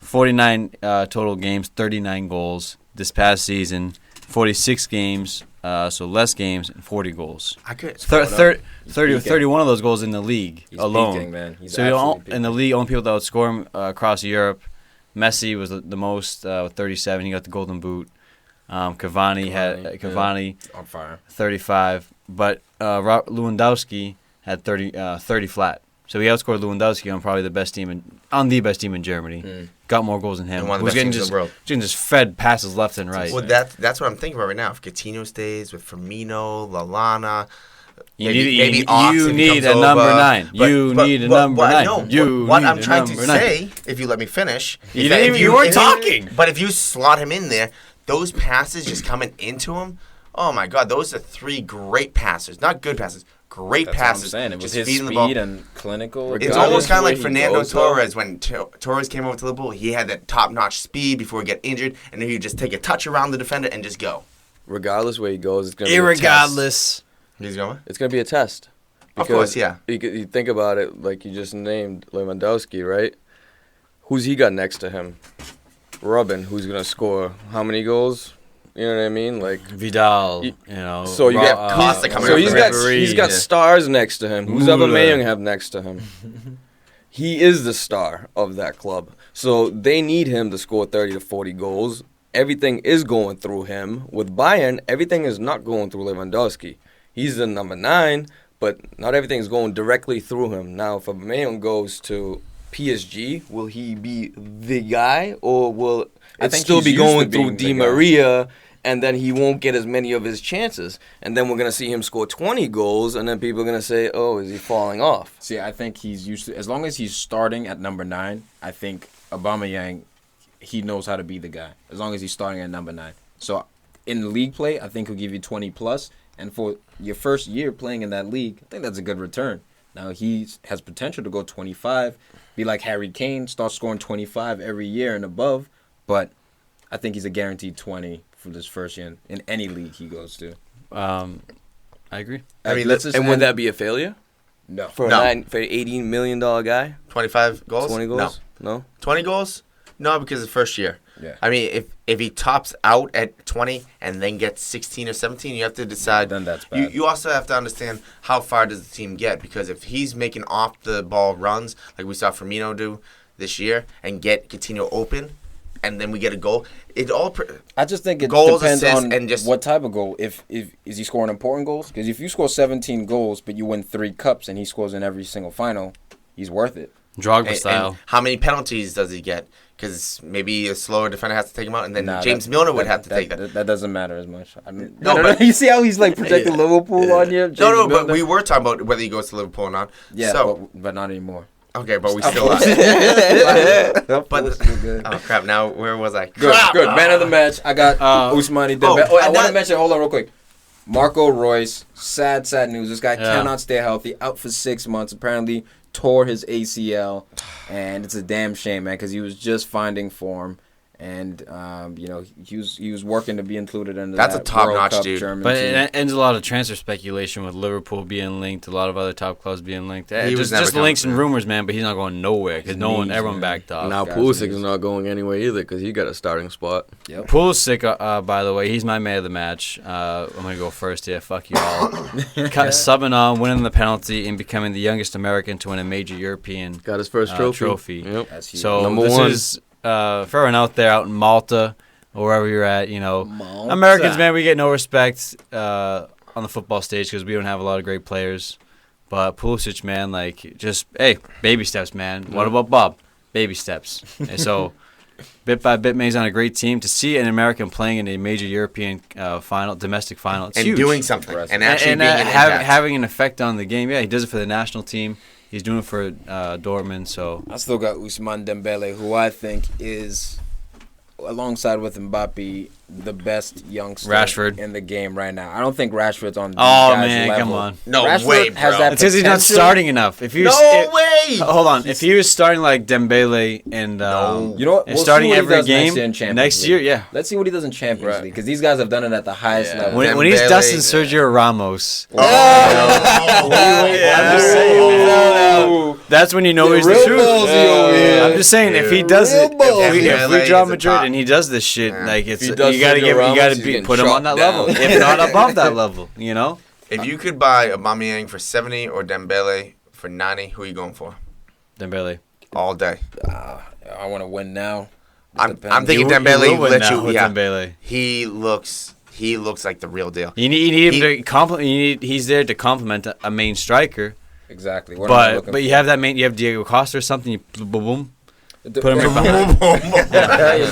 49 total games, 39 goals. This past season, 46 games, so less games, and 40 goals. I could. 30, He's 31 of those goals in the league He's alone. peaking, man. He's So absolutely in the peaking. league, only people that would score him across Europe. Messi was the most with 37. He got the Golden Boot. Cavani on fire. 35, but Lewandowski had 30 flat. So he outscored Lewandowski on probably the best team in Germany. Got more goals than him. And one of the best teams in the world. Getting just fed passes left and right. Well, that's what I'm thinking about right now. If Coutinho stays with Firmino, Lallana, You maybe Ox if he need comes a number over. 9. You need a number 9. No, what I'm trying to say, if you let me finish, You weren't talking. But if you slot him in there, those passes just coming into him, oh my God, those are 3 great passers. Not good passes. Great That's passes. what I'm saying. It was just his feeding the ball. speed and clinical. It's almost kind of like where he Fernando goes, though. Torres. When Torres came over to Liverpool, he had that top-notch speed before he get injured, and then he'd just take a touch around the defender and just go. Regardless where he goes, it's going to be a test. Irregardless. He's going? It's going to be a test. Of course, yeah. You think about it, like you just named Lewandowski, right? Who's he got next to him? Robin, who's going to score how many goals? You know what I mean? Like Vidal, So you got Costa coming So up he's the got referee, he's got yeah. stars next to him. Who's Müller. Aubameyang have next to him? He is the star of that club. So they need him to score 30 to 40 goals. Everything is going through him. With Bayern, everything is not going through Lewandowski. He's the number 9, but not everything is going directly through him. Now, if Aubameyang goes to PSG, will he be the guy, or will I it think still he's be used to going being through the Di guy. Maria, and then he won't get as many of his chances? And then we're going to see him score 20 goals, and then people are going to say, oh, is he falling off? See, I think he's used to, as long as he's starting at number 9, I think Aubameyang, he knows how to be the guy, as long as he's starting at number 9. So in league play, I think he'll give you 20 plus, and for your first year playing in that league, I think that's a good return. Now, he has potential to go 25, be like Harry Kane, start scoring 25 every year and above, but I think he's a guaranteed 20 for this first year in any league he goes to. I agree. I mean, let's just And would end- that be a failure? No. For No. an $18 million guy? 25 goals? 20 goals? No. 20 goals? No, because it's first year. Yeah. I mean, if he tops out at 20 and then gets 16 or 17, you have to decide. Then that's bad. You also have to understand how far does the team get, because if he's making off-the-ball runs like we saw Firmino do this year and get Coutinho open and then we get a goal, it all I just think it goals, depends assists, on and just what type of goal. If is he scoring important goals? Because if you score 17 goals but you win 3 cups and he scores in every single final, he's worth it. Drogba style. and how many penalties does he get? Because maybe a slower defender has to take him out, and then Nah, James Milner would have to take that. That doesn't matter as much. I mean, No, I don't but- know. You see how he's like protecting Liverpool on you? No, but we were talking about whether he goes to Liverpool or not. Yeah, So, but not anymore. okay, but we still are. But Oh, crap. Now, where was I? good, Crap! good. Man of the match. I got Ousmane Dembele. I and want to that- mention. Hold on, real quick. Marco Royce. Sad news. This guy Yeah. cannot stay healthy. Out for 6 months. Apparently tore his ACL, and it's a damn shame, man, because he was just finding form. And he was working to be included in That's that a top-notch World Cup dude. German But team. it ends a lot of transfer speculation with Liverpool being linked, a lot of other top clubs being linked. He was never Just coming links and through. rumors, man. But he's not going nowhere because Knees, everyone man. backed off. Now guys Pulisic need- is not going anywhere either because he got a starting spot. Pulisic, by the way, he's my man of the match. I'm gonna go first here. Fuck you all. Subbing on, winning the penalty, and becoming the youngest American to win a major European Got his first trophy. Yep. That's huge. So Number this one. is for everyone out there out in Malta or wherever you're at. Malta. Americans, man, we get no respect on the football stage because we don't have a lot of great players. But Pulisic, man, baby steps, man. What about Bob? Baby steps. And so, bit by bit, man, he's on a great team. To see an American playing in a major European domestic final, it's And huge. doing something. And actually and being an impact. having an effect on the game. Yeah, he does it for the national team. He's doing it for Dortmund. So I still got Ousmane Dembele, who I think is, alongside with Mbappe, the best youngster Rashford. in the game right now. I don't think Rashford's on. Oh, these guys' man, level. come on. No Rashford way, bro. has that it's because he's not potential. starting enough. If he was, No way! Hold on. If he was starting like Dembele and No. You know what? and We'll starting see what he every does game next year in Champions next League. year, yeah. Let's see what he does in Champions Right. League, because these guys have done it at the highest Yeah. level. When he's Dembele, dusting yeah. Sergio Ramos, Oh! I'm just saying, man. That's when you know he's the real truth. ballsy over here. I'm just saying, if he Dude. does it, Real if we ballsy. draw He's a Madrid top. and he does this shit, Yeah. like it's If he you does gotta Sergio Ramos, he's getting put him on shot that level, down. if not above that level, you know. If you could buy Aubameyang for 70 or Dembele for 90, who are you going for? Dembele. All day. I want to win now. I'm Depends. thinking He Dembele will win let now you. with Yeah, Dembele. he looks like the real deal. You need him to compliment. He's there to complement a main striker. Exactly. What am I looking But you for? have that main. You have Diego Costa or something. You boom boom. Put him in Yeah.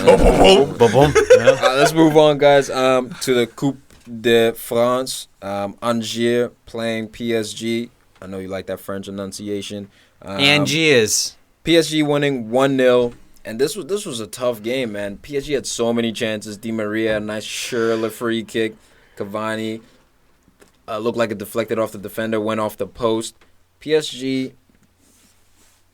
boom boom. Yeah. Let's move on, guys. To the Coupe de France. Angers playing PSG. I know you like that French enunciation. Angers. PSG winning 1-0. And this was a tough game, man. PSG had so many chances. Di Maria, a nice Schürrle free kick. Cavani looked like it deflected off the defender, went off the post. PSG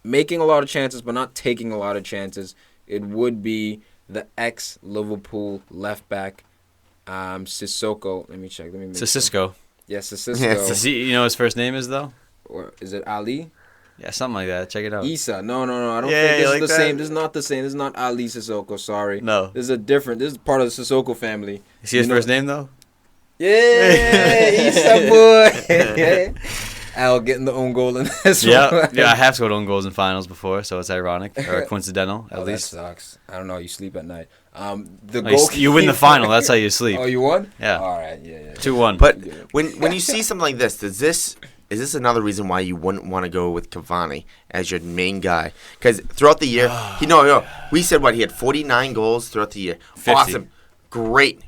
making a lot of chances, but not taking a lot of chances. It would be the ex-Liverpool left back, Sissoko. Let me check. Let me make It's a sure. Cisco. Yes, Sissoko. Yes. You know what his first name is though? Or is it Ali? Yeah, something like that. Check it out. Issa. No. I don't Yeah, think you this like is the that? same. This is not the same. This is not Ali Sissoko. Sorry. No. This is part of the Sissoko family. You see his first name though? Yeah, Issa boy. Al getting the own goal in this Yeah, one. yeah. I have scored own goals in finals before, so it's ironic or coincidental at Oh, least. that sucks. I don't know. You sleep at night. No, The you, goal. you win the final. That's how you sleep. Oh, you won? Yeah. All right. Yeah. 2-1. But when you see something like this, is this another reason why you wouldn't want to go with Cavani as your main guy? Because throughout the year, we said he had 49 goals throughout the year. 50. Awesome, great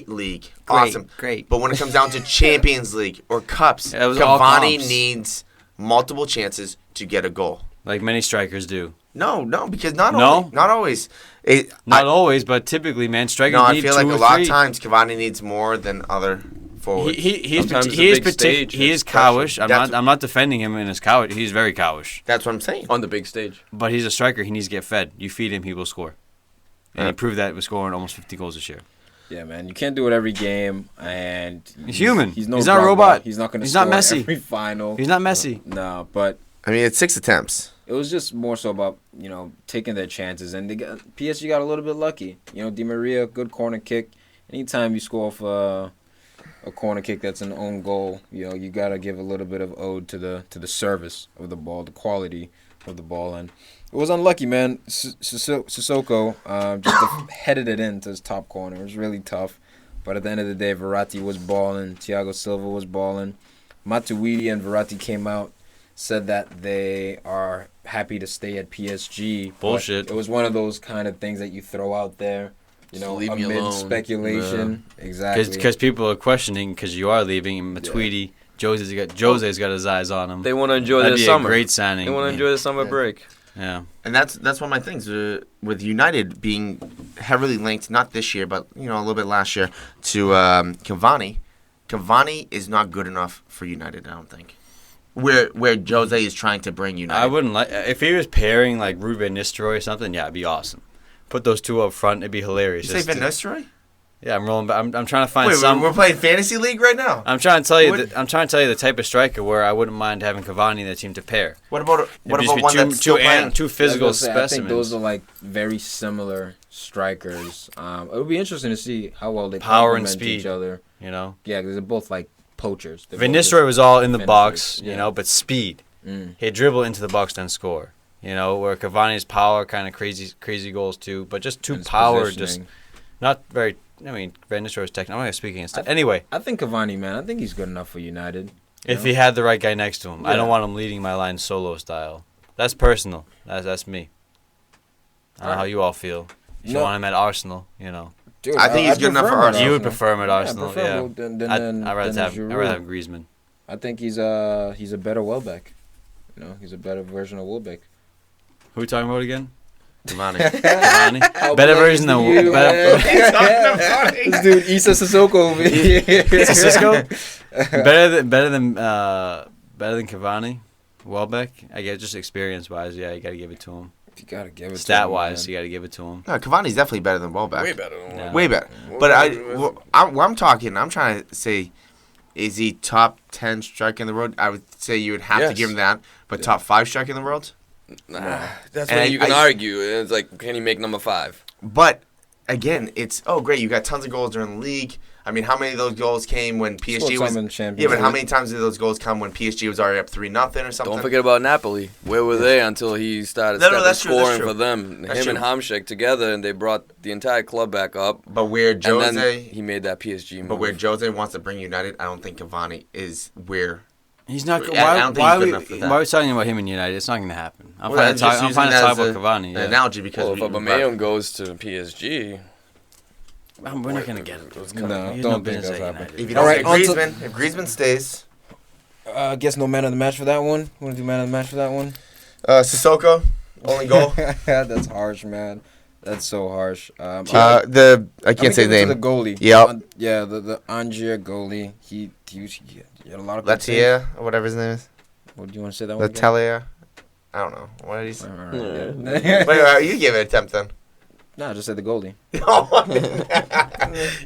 league, awesome. Great. But when it comes down to Champions League or cups, Yeah, it was all Cavani comps. needs multiple chances to get a goal. Like many strikers do. No, because not No? always. Not always, but typically, man, strikers No, I need feel 2 like or a lot 3. of times Cavani needs more than other forwards. Sometimes it's a big stage, he is it's pressure. cowish. That's- I'm not defending him in his cowish. He's very cowish. That's what I'm saying. on the big stage. But he's a striker. He needs to get fed. You feed him, he will score. And Yeah. he proved that with scoring almost 50 goals this year. Yeah, man. You can't do it every game, and He's human. He's no He's not a Drogba. robot. He's not going to He's score not Messi. every final. He's not Messi. No, but I mean, it's 6 attempts. it was just more so about taking their chances, and PSG got a little bit lucky. Di Maria, good corner kick. Anytime you score off a corner kick that's an own goal, you gotta give a little bit of ode to the service of the ball, the quality of the ball, and it was unlucky, man. Sissoko just headed it into his top corner. It was really tough, but at the end of the day, Verratti was balling. Thiago Silva was balling. Matuidi and Verratti came out, said that they are happy to stay at PSG. but Bullshit. It was one of those kind of things that you throw out there, Just leave me amid alone. speculation. Exactly. Because people are questioning because you are leaving. And Matuidi, Jose's got his eyes on him. They want to enjoy That'd their be summer. a great signing. They want to enjoy the summer break. Yeah. And that's one of my things with United being heavily linked, not this year, but a little bit last year, to Cavani. Cavani is not good enough for United, I don't think. Where Jose is trying to bring United. I wouldn't like if he was pairing like Ruud Van Nistelrooy or something. Yeah, it'd be awesome. Put those two up front. It'd be hilarious. You say Just Van to- Nistelrooy? Yeah, I'm rolling. I'm trying to find Wait, some. we're playing fantasy league right now. I'm trying to tell you. What- I'm trying to tell you the type of striker where I wouldn't mind having Cavani in the team to pair. What about It'd one just be that's still playing? two physical I was gonna say, I think those specimens. are like very similar strikers. It would be interesting to see how well they Power and complement speed. each other. You know, Yeah, because they're both like poachers. They're Van both just Nistelrooy was all in the box. finishers. You know, but speed. Mm. He'd dribble into the box then score. Where Cavani's power kind of crazy goals too, but just too And his power, just positioning. not very. I mean, Van Nistelrooy is technical. I'm not going to speak against it. Anyway, I think Cavani, man. I think he's good enough for United. if he had the right guy next to him, I don't Yeah. want him leading my line solo style. That's personal. That's me. I don't know how you all feel. If you No. want him at Arsenal, Dude, I think he's good enough prefer for him at Arsenal. You would prefer him at Arsenal, I prefer yeah. him than I'd rather have Giroud. Griezmann. I think he's a better Welbeck. He's a better version of Welbeck. Who are we talking about again? Cavani. Cavani? How Better black version is than you, better. man? This dude Issa Sissoko over here. Cisco? better than Cavani, Welbeck. I guess just experience wise, yeah, you got to give it to him. You gotta give it. Stat to him, wise, man. you got to give it to him. No, Cavani's definitely better than Welbeck. Way better than Yeah. Way better. But I'm trying to say, is he top 10 striker in the world? I would say you would have to Yes. give him that. But top 5 striker in the world? Nah, that's And when you can I- argue. It's like, can he make number 5? But again, it's great. You got tons of goals during the league. I mean, how many of those goals came when PSG was? in Champions Yeah, but how League. many times did those goals come when PSG was already up 3-0 or something? Don't forget about Napoli. Where were they until he started that's true, scoring that's true. for them? That's Him and true. Hamšík together, and they brought the entire club back up. But where And then Jose, he made that PSG move. but where Jose wants to bring United, I don't think Cavani is where. He's not. I don't think Why he's good are enough for we that. talking about him in United? It's not going to happen. I'm Well, fine to just talk using about that as Cavani. an Yeah. analogy because Well, if Aubameyang goes to PSG, We're not going to get him. No, He's don't business think that's at happening. United. if you All don't right, get on to- Griezmann, if Griezmann stays, I guess no man of the match for that one. Want to do man of the match for that one? Sissoko, only goal. That's harsh, man. That's so harsh. I can't say the goalie. Yep. Yeah, the Angier goalie. He had a lot of good saves. Latia, or whatever his name is. What do you want to say that one? again? Latalia. I don't know. What did he say? All right. Wait, you gave it an attempt then. No, I just said the goalie.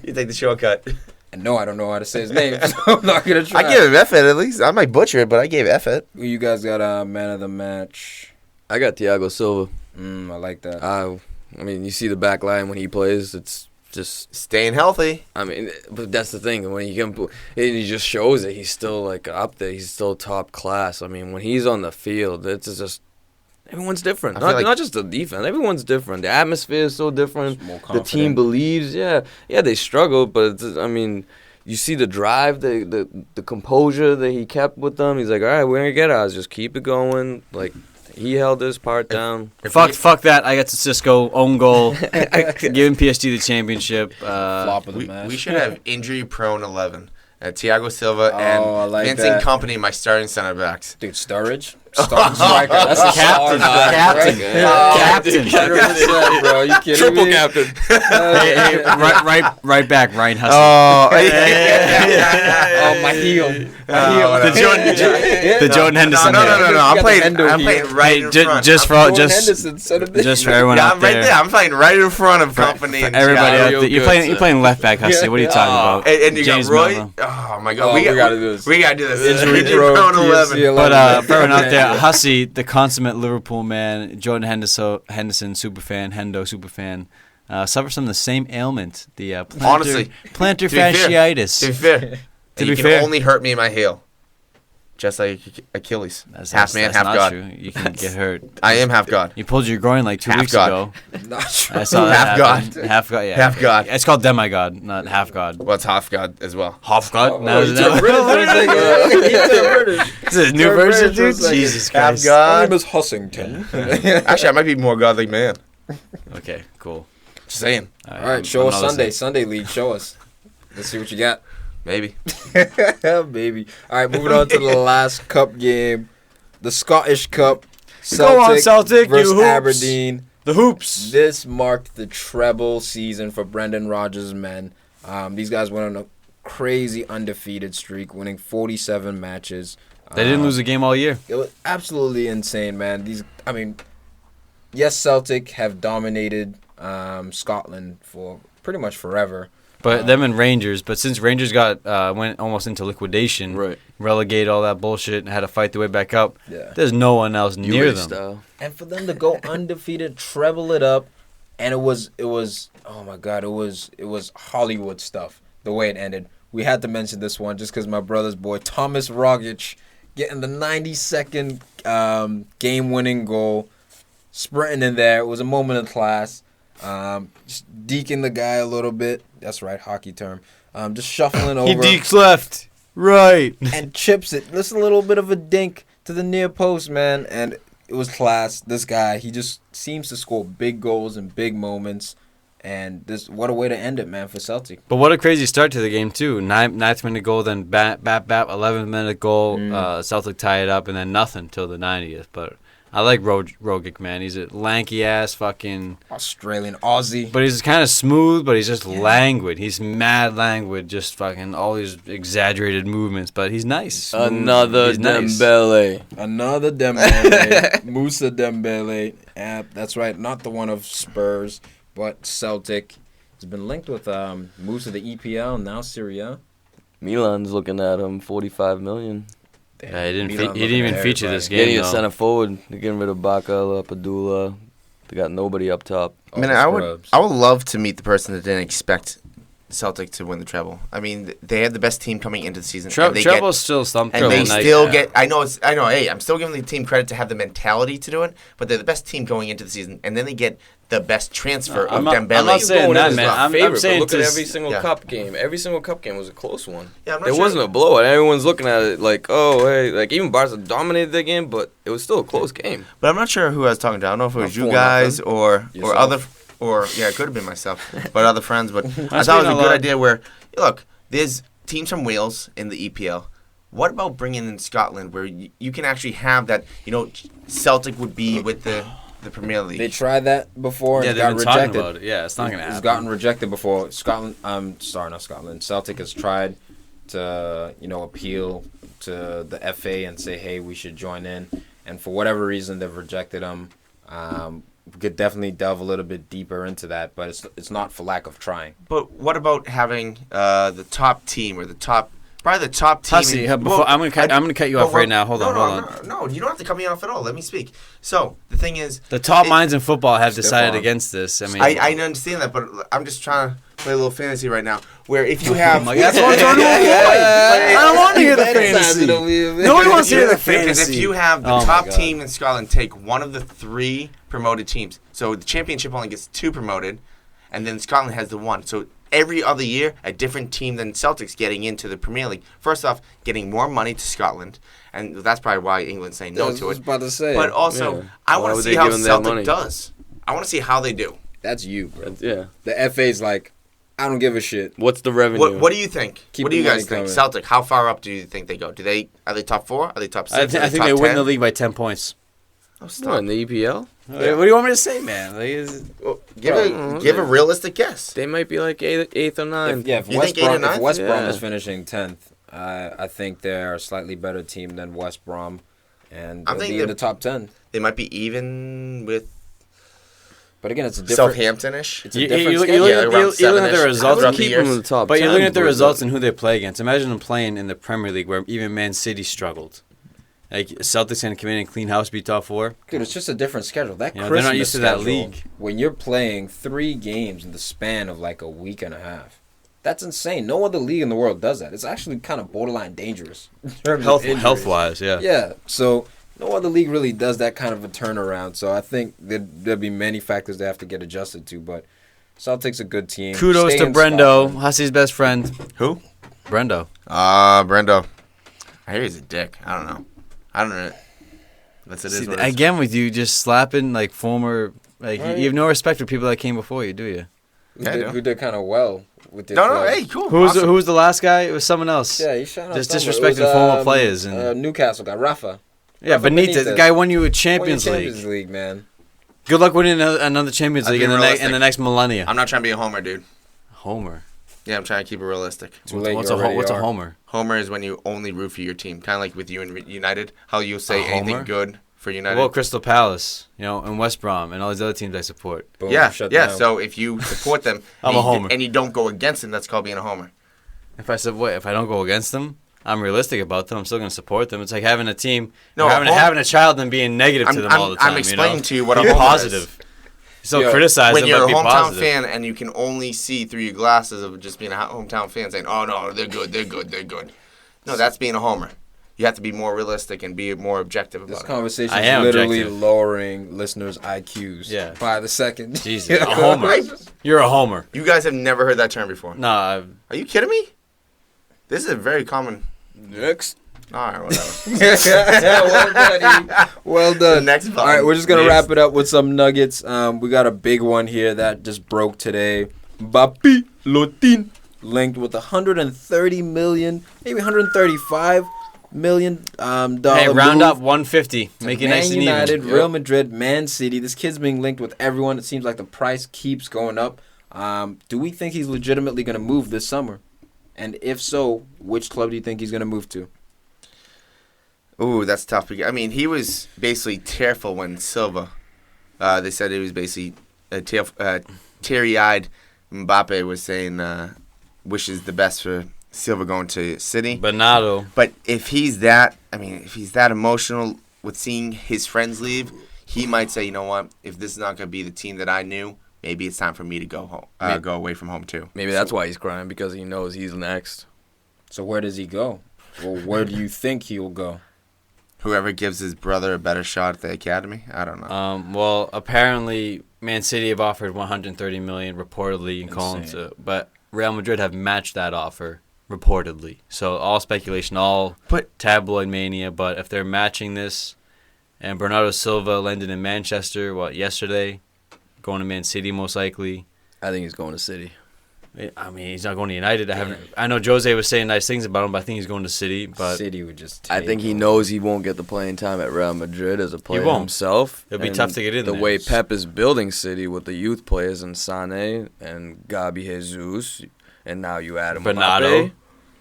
You take the shortcut. And no, I don't know how to say his name, so I'm not gonna try. I gave him effort at least. I might butcher it, but I gave effort. Who you guys got man of the match? I got Thiago Silva. I like that. I mean, you see the back line when he plays, it's just, Staying healthy. I mean, but that's the thing. When he just shows it, he's still like up there. He's still top class. I mean, when he's on the field, it's just, everyone's different. I feel like- Not just the defense. Everyone's different. The atmosphere is so different. More The team confident. believes. Yeah, they struggled, but I mean, you see the drive, the composure that he kept with them. He's like, all right, we're gonna get ours. Just keep it going. Like, he held his part down. Fuck that. I got to Cisco own goal, giving PSG the championship. Flop of the match. We should have injury-prone 11. Thiago Silva I and like Vincent that. Company, my starting center backs. Dude, Sturridge. Starting striker. That's a Captain. star, Captain. Captain. 100%, bro. You kidding Triple me? captain. Hey, right back, Ryan Hussey. Oh, my heel. The Jordan Henderson. No. there. I'm got playing. the endo I'm here. playing right in front. Just for Jordan just Henderson, son of a just for everyone Yeah, out I'm right there. I'm playing right in front of Company and Everybody Thiago. out there. You're good, playing left back, Hussey. What are you talking about? And you James got Roy. Milner. Oh my God, Oh, we gotta do this. We gotta do this. Injury Injury-prone 11. But for everyone out there, Hussey, the consummate Liverpool man, Jordan Henderson superfan, Hendo superfan, suffers from the same ailment, the Honestly, plantar to be fair- fasciitis. To be fair, To you be can fair. only hurt me in my heel, just like Achilles. Half man, half not God. True. You can get hurt. I am half God. You pulled your groin like 2 Half weeks God. ago. Not true. I saw that Half happen. God. Half God. Yeah. Half God. It's called demigod, not half God. Well, it's half God as well. Half God. Oh, you took British for a second. You took British. This is a new Turn version, British for a dude. second. Jesus Half Christ. My God. name is Hussington. Actually, I might be more godly man. Okay, cool. Just saying. All right, show us another Sunday. thing. Sunday league, show us. Let's see what you got. Maybe. Baby. All right, moving on to the last cup game. The Scottish Cup. Go on, Celtic, you versus hoops. Aberdeen. The hoops. This marked the treble season for Brendan Rodgers' men. These guys went on a crazy undefeated streak, winning 47 matches. They didn't lose a game all year. It was absolutely insane, man. Yes, Celtic have dominated Scotland for pretty much forever. But them and Rangers. But since Rangers went almost into liquidation, Right. relegated all that bullshit, and had to fight their way back up, Yeah. there's no one else near UA them. style. And for them to go undefeated, treble it up, and it was oh my God, it was Hollywood stuff the way it ended. We had to mention this one just because my brother's boy Thomas Rogic getting the 92nd game-winning goal, sprinting in there. It was a moment of class. Just deking the guy a little bit. That's right, hockey term. Just shuffling He over dekes left. Right. and chips it. Just a little bit of a dink to the near post, man. And it was class. This guy, he just seems to score big goals in big moments. And what a way to end it, man, for Celtic. But what a crazy start to the game, too. Ninth minute goal, then bap, 11th minute goal. Celtic tie it up, and then nothing till the 90th. But I like Rogic, man. He's a lanky-ass fucking... Australian, Aussie. But he's kind of smooth, but he's just languid. He's mad languid, just fucking all these exaggerated movements. But he's nice. Another He's nice. Dembele. Another Dembele. Musa Dembele. That's right, not the one of Spurs, but Celtic. He's been linked with Musa, the EPL, now Serie A. Milan's looking at him, 45 million. Yeah, he didn't Milan even looking feature at this everybody. game, Getting a though. center forward. They're getting rid of Bakala, Padula. They got nobody up top. I mean, All I the would scrubs. love to meet the person that didn't expect Celtic to win the treble. I mean, they had the best team coming into the season. Treble's still something. And they still get. I know. Hey, I'm still giving the team credit to have the mentality to do it, but they're the best team going into the season, and then they get the best transfer of Dembele. I'm not saying that, man. I'm saying look at every single cup game. Every single cup game was a close one. Yeah, it wasn't a blowout. Everyone's looking at it like, oh, hey, like even Barca dominated the game, but it was still a close game. But I'm not sure who I was talking to. I don't know if it was you guys or other. Or, yeah, it could have been myself, but other friends. But I thought it was a good idea where, look, there's teams from Wales in the EPL. What about bringing in Scotland where you can actually have that, Celtic would be with the Premier League? They tried that before and got rejected. Talking about it. Yeah, it's not going to happen. It's gotten rejected before. Not Scotland. Celtic has tried to, appeal to the FA and say, hey, we should join in. And for whatever reason, they've rejected them. We could definitely delve a little bit deeper into that, but it's not for lack of trying. But what about having the top team or probably the top team? Hussey, I'm going to cut you off right now. Hold on. No, you don't have to cut me off at all. Let me speak. So the thing is, the top minds in football have decided against this. I mean, I understand that, but I'm just trying to play a little fantasy right now. Where if you have, that's what I'm trying to avoid. I don't want to hear the fantasy. Nobody wants to hear the fantasy. If you have the top team in Scotland take one of the 3 promoted teams, so the Championship only gets 2 promoted, and then Scotland has the 1. So every other year, a different team than Celtic's getting into the Premier League. First off, getting more money to Scotland, and that's probably why England's saying no to it. I was about to say. But also, I want to see how Celtic does. I want to see how they do. That's you, bro. Yeah. The FA's like, I don't give a shit. What's the revenue? What do you think? What do you guys think? Celtic, how far up do you think they go? Are they top 4? Are they top 6? I think they win the league by 10 points. Oh, stop. In the EPL? Yeah. What do you want me to say, man? Give a realistic guess. They might be like 8th or 9th. If West Brom is finishing 10th, I think they're a slightly better team than West Brom, and they'll be in the top 10. They might be even with. But again, it's a different Southampton-ish. It's a different you're looking at the results. But you're looking at the results and who they play against. Imagine them playing in the Premier League where even Man City struggled. Like Celtics going to come in and clean house, be top 4. Dude, it's just a different schedule. That Christmas they're not used to that schedule, league. when you're playing 3 games in the span of like a week and a half, that's insane. No other league in the world does that. It's actually kind of borderline dangerous. Health-wise, yeah. Yeah, so no other league really does that kind of a turnaround. So I think there'll be many factors they have to get adjusted to. But Celtic's a good team. Kudos to Brendo, Hussey's best friend. Who? Brendo. Brendo. I hear he's a dick. I don't know. Again, with you just slapping like former, like you have no respect for people that came before you, do you? Who did kind of well with their No, hey, cool. Who was the last guy? It was someone else. Yeah, he shot out. Just disrespecting former players and Newcastle guy, Rafa. Yeah, Benitez, the guy won you a Champions League, man. Good luck winning another Champions League in the next millennia. I'm not trying to be a homer, dude. Homer. Yeah, I'm trying to keep it realistic. What's a homer? Homer is when you only root for your team, kind of like with you and United. How you'll say anything good for United. Well, Crystal Palace, and West Brom, and all these other teams I support. Boom, yeah. So if you support them, I'm a homer, and you don't go against them, that's called being a homer. If I don't go against them, I'm realistic about them. I'm still going to support them. It's like having a team, having a child, and being negative to them all the time. I'm explaining to you what a homer positive. Is. So criticize when them, you're but be a hometown positive. fan and you can only see through your glasses of just being a hometown fan saying, "Oh no, they're good." No, that's being a homer. You have to be more realistic and be more objective about it. This conversation is literally lowering listeners' IQs by the second. Jesus, a homer. You're a homer. You guys have never heard that term before. No. Are you kidding me? This is a very common. Next. All right, whatever. Well done. Well done. Next All right, we're just going to wrap it up with some nuggets. We got a big one here that just broke today. Mbappe Lotin linked with $130 million, maybe $135 million Hey, round up 150. Make it nice and even. Man United, Real Madrid, Man City. This kid's being linked with everyone. It seems like the price keeps going up. Do we think he's legitimately going to move this summer? And if so, which club do you think he's going to move to? Ooh, that's tough. I mean, he was basically tearful when Silva. They said he was basically teary-eyed. Mbappe was saying wishes the best for Silva going to City. Bernardo. But if he's that emotional with seeing his friends leave, he might say, you know what? If this is not going to be the team that I knew maybe it's time for me to go home, go away from home too. Maybe that's why he's crying, because he knows he's next. So where does he go? Well, where do you think he'll go? Whoever gives his brother a better shot at the academy, I don't know. Well, apparently Man City have offered 130 million reportedly in Collins, but Real Madrid have matched that offer reportedly. So all speculation, all tabloid mania. But if they're matching this, and Bernardo Silva landed in Manchester, yesterday, going to Man City most likely. I think he's going to City. I mean, he's not going to United. I know Jose was saying nice things about him, but I think he's going to City. But City would just. I think he knows he won't get the playing time at Real Madrid as a player himself. It'll be tough to get in the there. way Pep is building City with the youth players and Sané and Gabi Jesus, and now you add Bernardo. Mbappe.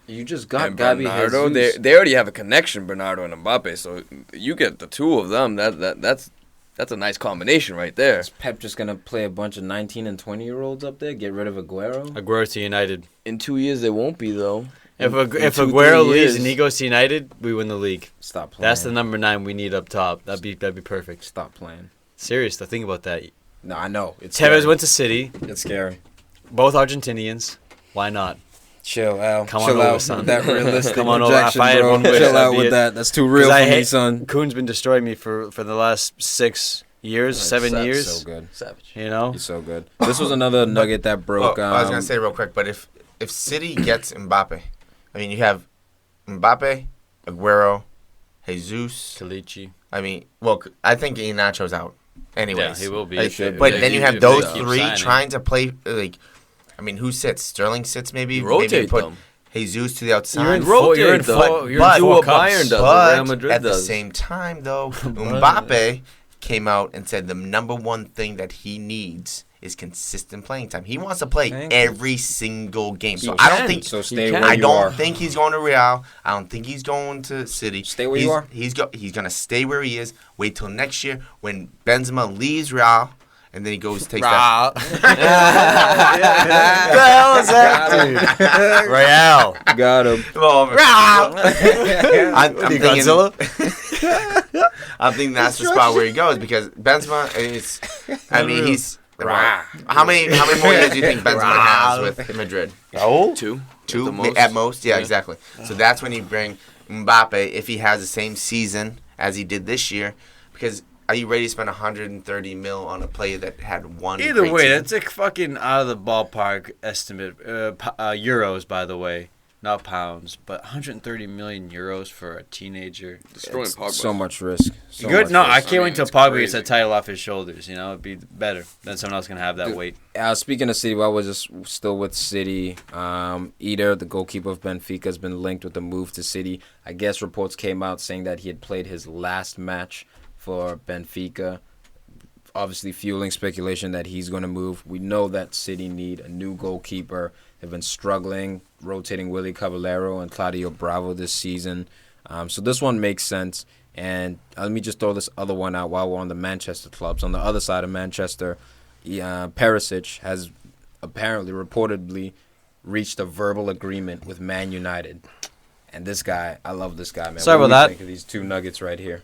You just got And Gabi Bernardo. Jesus. They already have a connection, Bernardo and Mbappe. So you get the two of them. That's a nice combination right there. Is Pep just gonna play a bunch of 19 and 20-year-olds up there? Get rid of Aguero? Aguero to United. In 2 years, they won't be though. If In 2-3 Aguero leaves years. and he goes to United, we win the league. Stop playing. That's the number 9 we need up top. That'd be perfect. Stop playing. Serious, to think about that. No, I know. It's Tevez scary. went to City. It's scary. Both Argentinians. Why not? Chill, Al. Come on Chill over, out son. with that realistic Come on over. projection, If I had bro. one wish, Chill that'd out be with it. that. That's too real for me, son. Kuhn's been destroying me for the last 6 years, 7 Savage. years. So good. Savage. You know? He's so good. This was another nugget that broke. I was gonna say real quick, but if City gets Mbappe, I mean you have Mbappe, Aguero, Jesus. Kalichi. I mean, well, I think Iheanacho's out. Anyways, Yeah, he will be. Like, Should be. but If then he- you have if those they keep three signing. trying to play like. I mean, who sits? Sterling sits maybe. You Maybe rotate put them. Jesus to the outside. You're in Rotate You're in them. four. You're But- in do four what cups. Bayern does. But Real Madrid at the does. same time, though, Mbappe came out and said the number one thing that he needs is consistent playing time. He wants to play Thank you. every single game. So He I don't can. think. So stay can. where I you don't are. think he's going to Real. I don't think he's going to City. Stay where you are. He's gonna stay where he is. Wait till next year when Benzema leaves Real, and then he goes takes that. The hell is that, dude? Real. Got him. I'm thinking, Godzilla. I'm thinking that's the spot where he goes because Benzema is. I mean, he's. How many more years do you think Benzema has with Madrid? Two. Two at most. Yeah, exactly. So that's when you bring Mbappe if he has the same season as he did this year. Because are you ready to spend 130 mil on a player that had one? Either great way, season? that's a fucking out of the ballpark estimate. Euros, by the way, not pounds, but 130 million euros for a teenager. Destroying Pogba. So much risk. So Good? much No, risk. I can't wait till it's Pogba crazy. gets that title off his shoulders. You know, it'd be better. Then someone else can have that Dude, weight. Speaking of City, while we're just still with City, Eder, the goalkeeper of Benfica, has been linked with the move to City. I guess reports came out saying that he had played his last match for Benfica, obviously fueling speculation that he's going to move. We know that City need a new goalkeeper. They've been struggling, rotating Willy Caballero and Claudio Bravo this season. So this one makes sense. And let me just throw this other one out while we're on the Manchester clubs. On the other side of Manchester, Perisic has apparently, reportedly, reached a verbal agreement with Man United. And this guy, I love this guy, man. Sorry What do about you that. think of these two nuggets right here?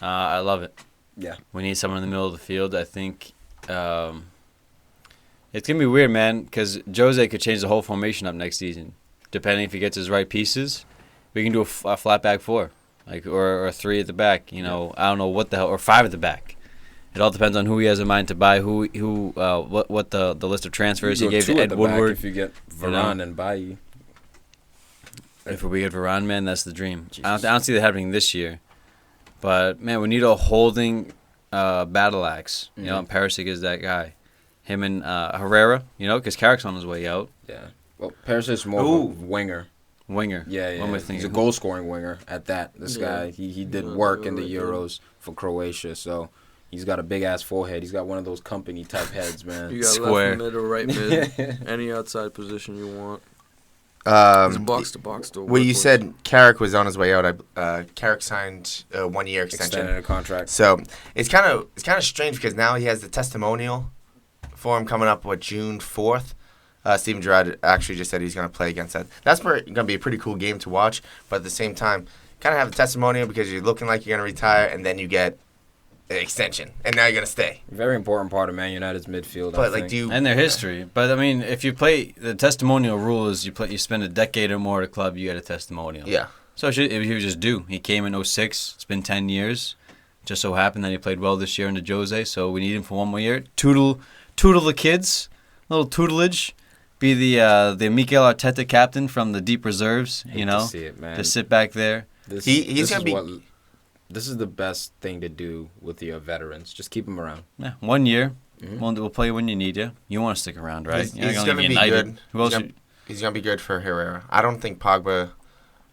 I love it. Yeah. We need someone in the middle of the field. I think it's going to be weird, man, because Jose could change the whole formation up next season. Depending if he gets his right pieces, we can do a flat back four, or a 3 at the back. You know, I don't know what the hell, or 5 at the back. It all depends on who he has in mind to buy, what the list of transfers he gave to Ed Woodward. If you get Varane and Bailly. If we get Varane, man, that's the dream. I don't see that happening this year. But, man, we need a holding battle axe. You know, and Perisic is that guy. Him and Herrera, you know, because Carrick's on his way out. Yeah. Well, Perisic is more of a winger. Winger. Yeah. What am I He's thinking? a goal-scoring winger at that. This guy, he did work in the Euros for Croatia, so he's got a big-ass forehead. He's got one of those company-type heads, man. You got Square. left mid or right mid, any outside position you want. It's box to box still. Well, you said Carrick was on his way out. Carrick signed a 1-year extension. Extended a contract. So it's kind of strange because now he has the testimonial for him coming up June 4th. Steven Gerrard actually just said he's going to play against that. That's going to be a pretty cool game to watch. But at the same time, kind of have the testimonial because you're looking like you're going to retire, and then you get extension, and now you're gonna stay. Very important part of Man United's midfield. But I like, think. do you? And their history. But I mean, if you play, the testimonial rule is you spend a decade or more at a club, you get a testimonial. Yeah. So he was just due. He came in 06. It's been 10 years. Just so happened that he played well this year under Jose, so we need him for one more year. Toodle the kids, little tutelage. Be the Mikel Arteta captain from the deep reserves. Hate to see it, man. Just sit back there. This is the best thing to do with your veterans. Just keep them around. Yeah, 1 year. We'll play you when you need you. You want to stick around, right? He's going to be good. Who else? He's going to be good for Herrera. I don't think Pogba.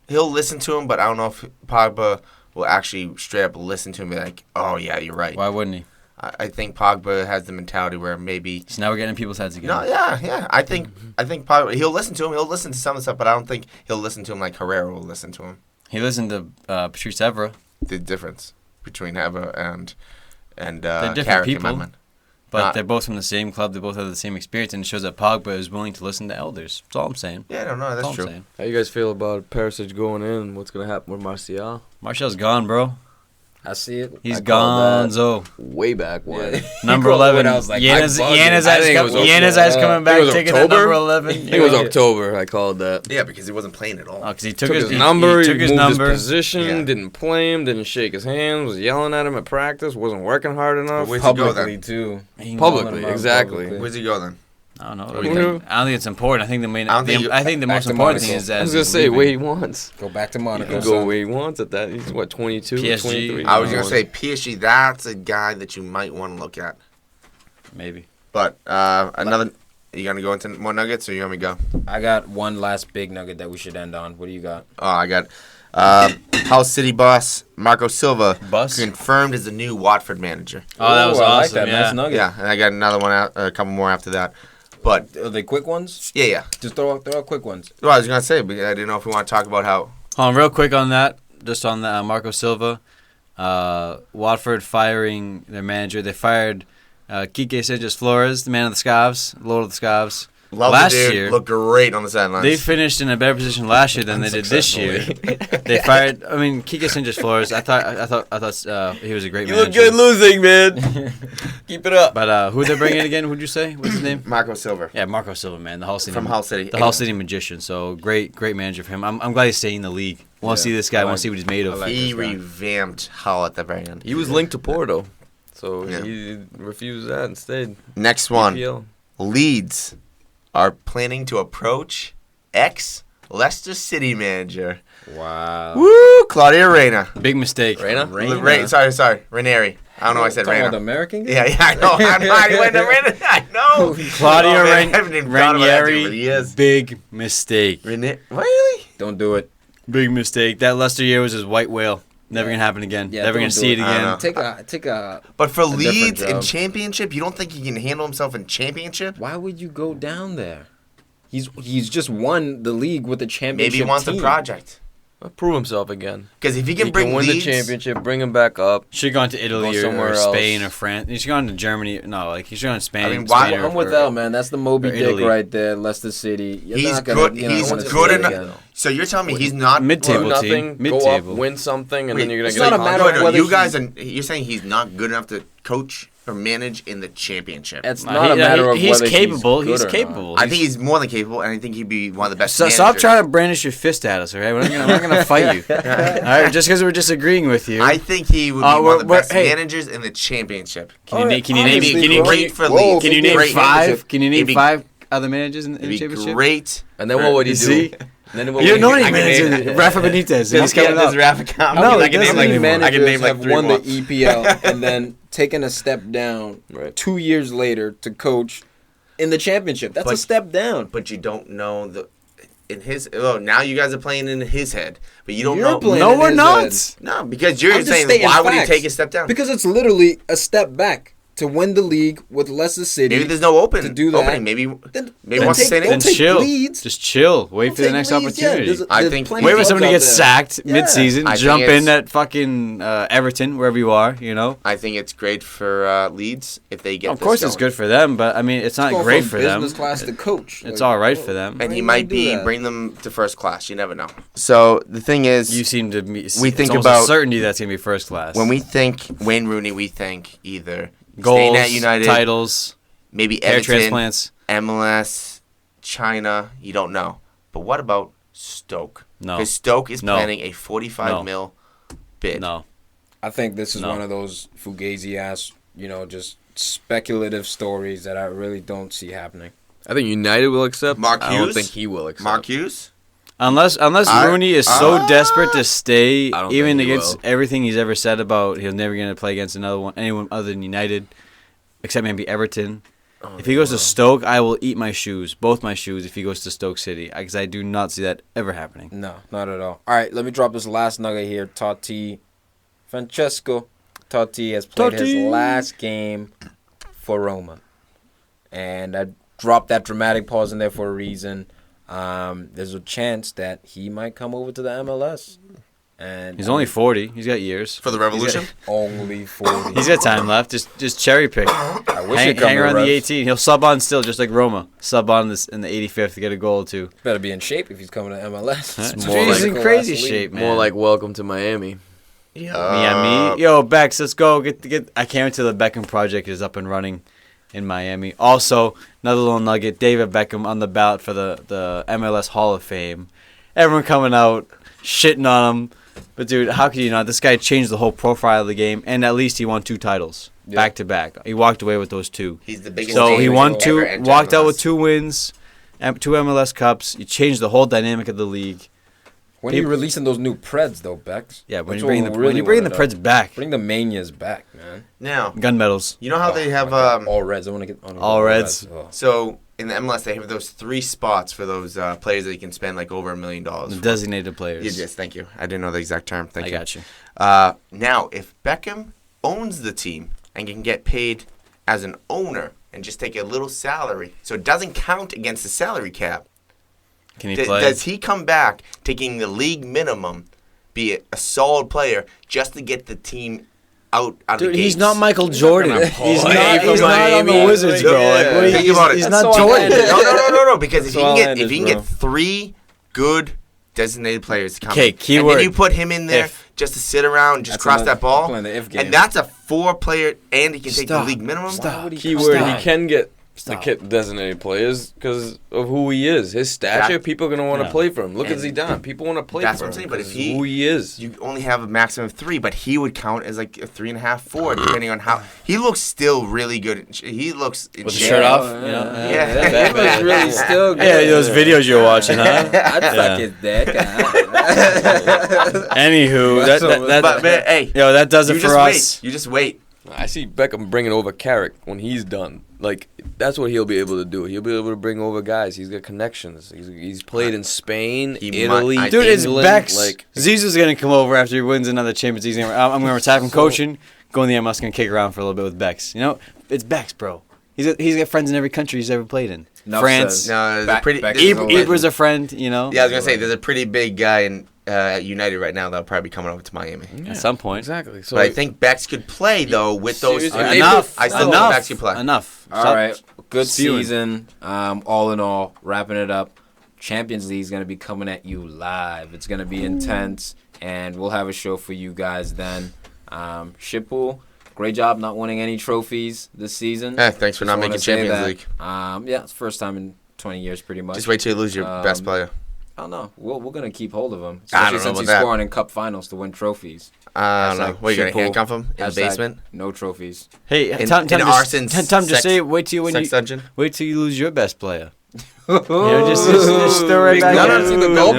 He'll listen to him, but I don't know if Pogba will actually straight up listen to him and be like, "Oh yeah, you're right." Why wouldn't he? I think Pogba has the mentality where maybe. So now we're getting in people's heads again. No, yeah. I think Pogba. He'll listen to him. He'll listen to some of the stuff, but I don't think he'll listen to him like Herrera will listen to him. He listened to Patrice Evra. The difference between Evra and They're different Carrick, people, in my mind. but they're both from the same club. They both have the same experience, and it shows that Pogba is willing to listen to elders. That's all I'm saying. Yeah, no, That's that's all I'm true. saying. How you guys feel about Perisic going in? What's gonna happen with Martial? Martial's gone, bro. I see it. He's I called gonzo. Way back when. Yeah. Number He called it when 11. I was like, Yena's I think eyes it was coming back, was taking that October? number 11. I think it was October. I called that. Yeah, because he wasn't playing at all. Oh, because he Took his number. He He took his moved number. his position. Yeah. Didn't play him. Didn't shake his hand. Was yelling at him at practice. Wasn't working hard enough. Where's he go Publicly then? too. Publicly, Calling him out exactly. publicly. Where's he go then? I don't know. What do you think? I don't think it's important. I think the main. I don't think I think the back most to important Monaco. thing is I that was gonna he's say leaving. where he wants. Go back to He Monaco. can go where he wants at that. He's what 22, PSG. 23. I was gonna say PSG. That's a guy that you might want to look at. Maybe. But another. You gonna go into more nuggets, or you want me to go? I got one last big nugget that we should end on. What do you got? Oh, I got Hull City boss Marco Silva Bus? confirmed as the new Watford manager. Oh, that was I like awesome. that. Yeah. Nice nugget. Yeah, and I got another one out, a couple more after that. But Are they quick ones? yeah. Just throw out quick ones. Well, I was gonna say, but I didn't know if we want to talk about how. Hold on, real quick on that. Just on the Marco Silva. Watford firing their manager. They fired Quique Sanchez-Flores, the man of the Scabs, Lord of the Scabs. Love Last the dude. year- Looked great on the sidelines. They finished in a better position last year than they did this year. They fired. I mean, Quique Sanchez-Flores. I thought he was a great You manager. look good losing, man. Keep it up. But who they're bringing again? Who'd you say? What's his name? Marco Silva Yeah, Marco Silva, man, the Hull City from Hull City. the Hull City magician. So great manager for him. I'm glad he's staying in the league. Want to see this guy. Want to see what he's made of. He revamped Hull at the very end. He was linked to Porto, so Yeah. he refused that and stayed. Next one. EPL. Leeds are planning to approach ex-Leicester City manager. Wow. Woo! Claudio Reyna. Big mistake. Reyna? Sorry, Ranieri. I don't know why I said Talking about Reyna. the American guy? Yeah, I know. I went to Reyna. I know. Claudio Oh, man, I haven't even thought about that dude, but he Ranieri. is. Big mistake. Really? Don't do it. Big mistake. That Leicester year was his white whale. Never gonna happen again. Yeah, Never don't gonna do see it. it I again. know. Take a. But for different Leeds in job. Championship, you don't think he can handle himself in Championship? Why would you go down there? He's just won the league with the championship. Maybe he wants team. a project. Prove himself again. Because if he can He bring can win Leeds, the championship, bring him back up. Should have gone to Italy Go somewhere or Spain else. or France. He should have gone to Germany. No, like he should have gone to Spain. I mean, why- Spain or- I'm without, man. That's the Moby or Dick Italy. right there, Leicester City. You're he's not gonna, good. you know, He's wanna see good it enough. again. So you're telling me he's not Mid-table Do team. nothing, go Mid-table. up, win something, and then Wait, you're gonna it's get not a matter of No, whether you he's- guys are. You're saying he's not good enough to coach or manage in the Championship. It's Nah, not a matter of he's whether capable. He's, He's good or capable. not. I think he's more than capable, and I think he'd be one of the best. So, stop managers. trying to brandish your fist at us, all right? We're not gonna fight you. All right, just because we're disagreeing with you. I think he would be one of the we're- best hey. managers in the Championship. Can you name? Can you He'd name? be Can you great name? for Whoa, Leeds. Can you name Great five? championship. Can you name He'd be- five other managers in the It'd be championship? great. And then what would he do? See? And then what You would don't know he any do? managers. Rafa Benitez. He's Yeah, coming this up. Rafa Khan. No, I can he name doesn't like even I can managers name like have 3 won more. the EPL and then taken a step down Right. 2 years later to coach in the championship. That's a But- step down. But you don't know the in his. Oh, now you guys are playing in his head, but you don't You're know. playing No, in we're his not. head. No, because you're I'm just saying stating why would he facts. take a step down? Because it's literally a step back. to win the league with Leicester City. Maybe there's no to do that. opening. Maybe Then wants to stay in. don't take chill. leads. Just chill. Wait Don't for the take next leads. Yeah, opportunity. I think- plenty Wait of for somebody to clubs get out there. sacked Yeah. mid-season. I Jump think in it's- at fucking Everton, wherever you are, you know? I think it's great for Leeds if they get. Of course this it's going. good for them, but I mean, it's not Going great from for them. business class to coach. It's Like, all right for them. And he Why might do that? bring them to first class. You never know. So the thing is, You seem to be. We it's think almost about- a certainty that's gonna be first class. when we think Wayne Rooney, we think either goals, staying at United, titles, maybe hair Everton, transplants. MLS, China. You don't know. But what about Stoke? No, Because Stoke is No. planning a 45 No. mil bid. no. I think this is No. one of those fugazi ass, just speculative stories that I really don't see happening. I think United will accept. Mark I don't Hughes? think he will accept. Mark Hughes. Unless I- Rooney is so desperate to stay, I don't even think he against will. everything he's ever said about he's never going to play against anyone other than United, except maybe Everton. If he goes to Stoke, I will eat my shoes, both my shoes, if he goes to Stoke City, because I do not see that ever happening. No, not at all. All right, let me drop this last nugget here. Francesco Totti has played his Totti. last game for Roma. And I dropped that dramatic pause in there for a reason. There's a chance that he might come over to the MLS. And He's only 40. He's got years. For the Revolution? only 40. He's got time left. Just cherry pick. I wish Hang, he'd come hang to around the Revs. 18. He'll sub on still, just like Roma. Sub on this in the 85th to get a goal or two. Better be in shape if he's coming to MLS. It's He's more in like- crazy last week. shape, man. More like welcome to Miami. Miami. Yo, Bex, let's go. Get. I can't wait till the Beckham project is up and running in Miami. Also, another little nugget: David Beckham on the ballot for the MLS Hall of Fame. Everyone coming out shitting on him, but dude, how could you not? This guy changed the whole profile of the game, and at least he won 2 titles back to back. He walked away with those 2. He's the biggest. So name he won ever 2, entered walked out MLS. with 2 wins, 2 MLS Cups. You changed the whole dynamic of the league. When are you releasing those new Preds, though, Bex? Yeah, when That's you bring what the we really wanna know. Preds back, Bring the Manias back, man. Now, gun medals. you know how they have all Reds. I want to get on All Reds. Oh. so in the MLS they have those 3 spots for those players that you can spend like over $1 million. The for. designated players. Yes, thank you. I didn't know the exact term. Thank I you. got you. Now, if Beckham owns the team and can get paid as an owner and just take a little salary, so it doesn't count against the salary cap, Can he play? does he come back taking the league minimum, be a solid player, just to get the team out of Dude, the gates? he's not Michael Jordan. gonna He's play not. for He's not on the Miami. Wizards, bro. Yeah. Like, what do you- Think about it. he's That's not all Jordan. landed. No, because if That's he can all get landed, if he can bro. get 3 good designated players to come Okay, in, and keyword. then you put him in there If. just to sit around, just That's cross another- that ball, playing the if game. and that's a 4-player, and he can take the Stop. league minimum. Stop. would he Keyword, Stop. he can get Stop. the designated players because of who he is. His stature, That- people are going to want to Yeah. play for him. Look at And Zidane. People want to play that's for what I'm him saying, but if 'cause he- who he is. You only have a maximum of 3, but he would count as like a 3.5, 4, depending on how he looks. Still really good. He looks in With the shape. shirt off. Yeah. You know? Yeah. That was really still good. Yeah, those videos you're watching, huh? I'd Yeah. suck his dick. Anywho, But man, hey, yo, that does it you for just us. wait. You just wait. I see Beckham bringing over Carrick when he's done. Like, that's what he'll be able to do. He'll be able to bring over guys. He's got connections. He's played in Spain, He Italy, might- Dude, it's England. Bex. Like, Zizou's gonna come over after he wins another Champions League. I'm gonna retire from coaching, go in the MLS, gonna kick around for a little bit with Bex. You know, it's Bex, bro. He's got friends in every country he's ever played in. Enough France. said. No, there's a Back- pretty. back there's to a- the Ibra's a friend, you know. Yeah, I was gonna say there's a pretty big guy in at United right now that'll probably be coming over to Miami. At some point. exactly. So But I think Bex could play though with those. Seriously, three. Enough. I still think enough. Bex could play. Enough. All Stop right, good spewing. season. All in all, wrapping it up. Champions League is gonna be coming at you live. It's gonna be intense, and we'll have a show for you guys then. Shippool, great job not winning any trophies this season. Thanks for not Just wanna making say Champions that. League. Yeah, it's first time in 20 years, pretty much. Just wait till you lose your best player. I don't know. We're gonna keep hold of him, I especially don't know since about he's that. scoring in cup finals to win trophies. I don't know. Hashtag What, you gonna Shippool. handcuff him in the Hashtag basement? No trophies. Hey, In- Tom, in just, Arson's Tom, just sex- say, wait till Sex dungeon? wait till you lose your best player. You know, just throw right Big back No, in. no, see the no, goal?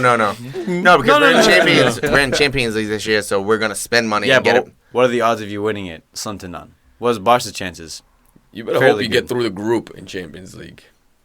no, no. No, because we're in Champions. We're in Champions League this year, so we're gonna spend money Yeah, and get but it. what are the odds of you winning it? Slim to none. What is Barca's chances? you better fairly hope you good. get through the group in Champions League.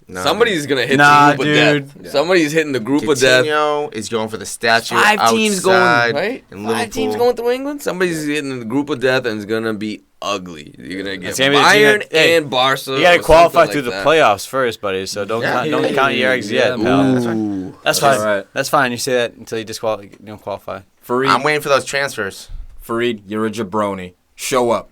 No, Somebody's gonna hit Nah, the group dude. of death. Somebody's hitting the group of death. Coutinho is going for the statue. Five teams going, outside right? in Five Liverpool. teams going through England. Somebody's hitting the group of death, and it's gonna be ugly. You're gonna get It's gonna be- Bayern hey, and Barca. You gotta or qualify something through like the that. playoffs first, buddy. So don't count your eggs yet, pal. That's right. That's fine. right. That's fine. You say that until you don't qualify. Farid, I'm waiting for those transfers. Farid, you're a jabroni. Show up.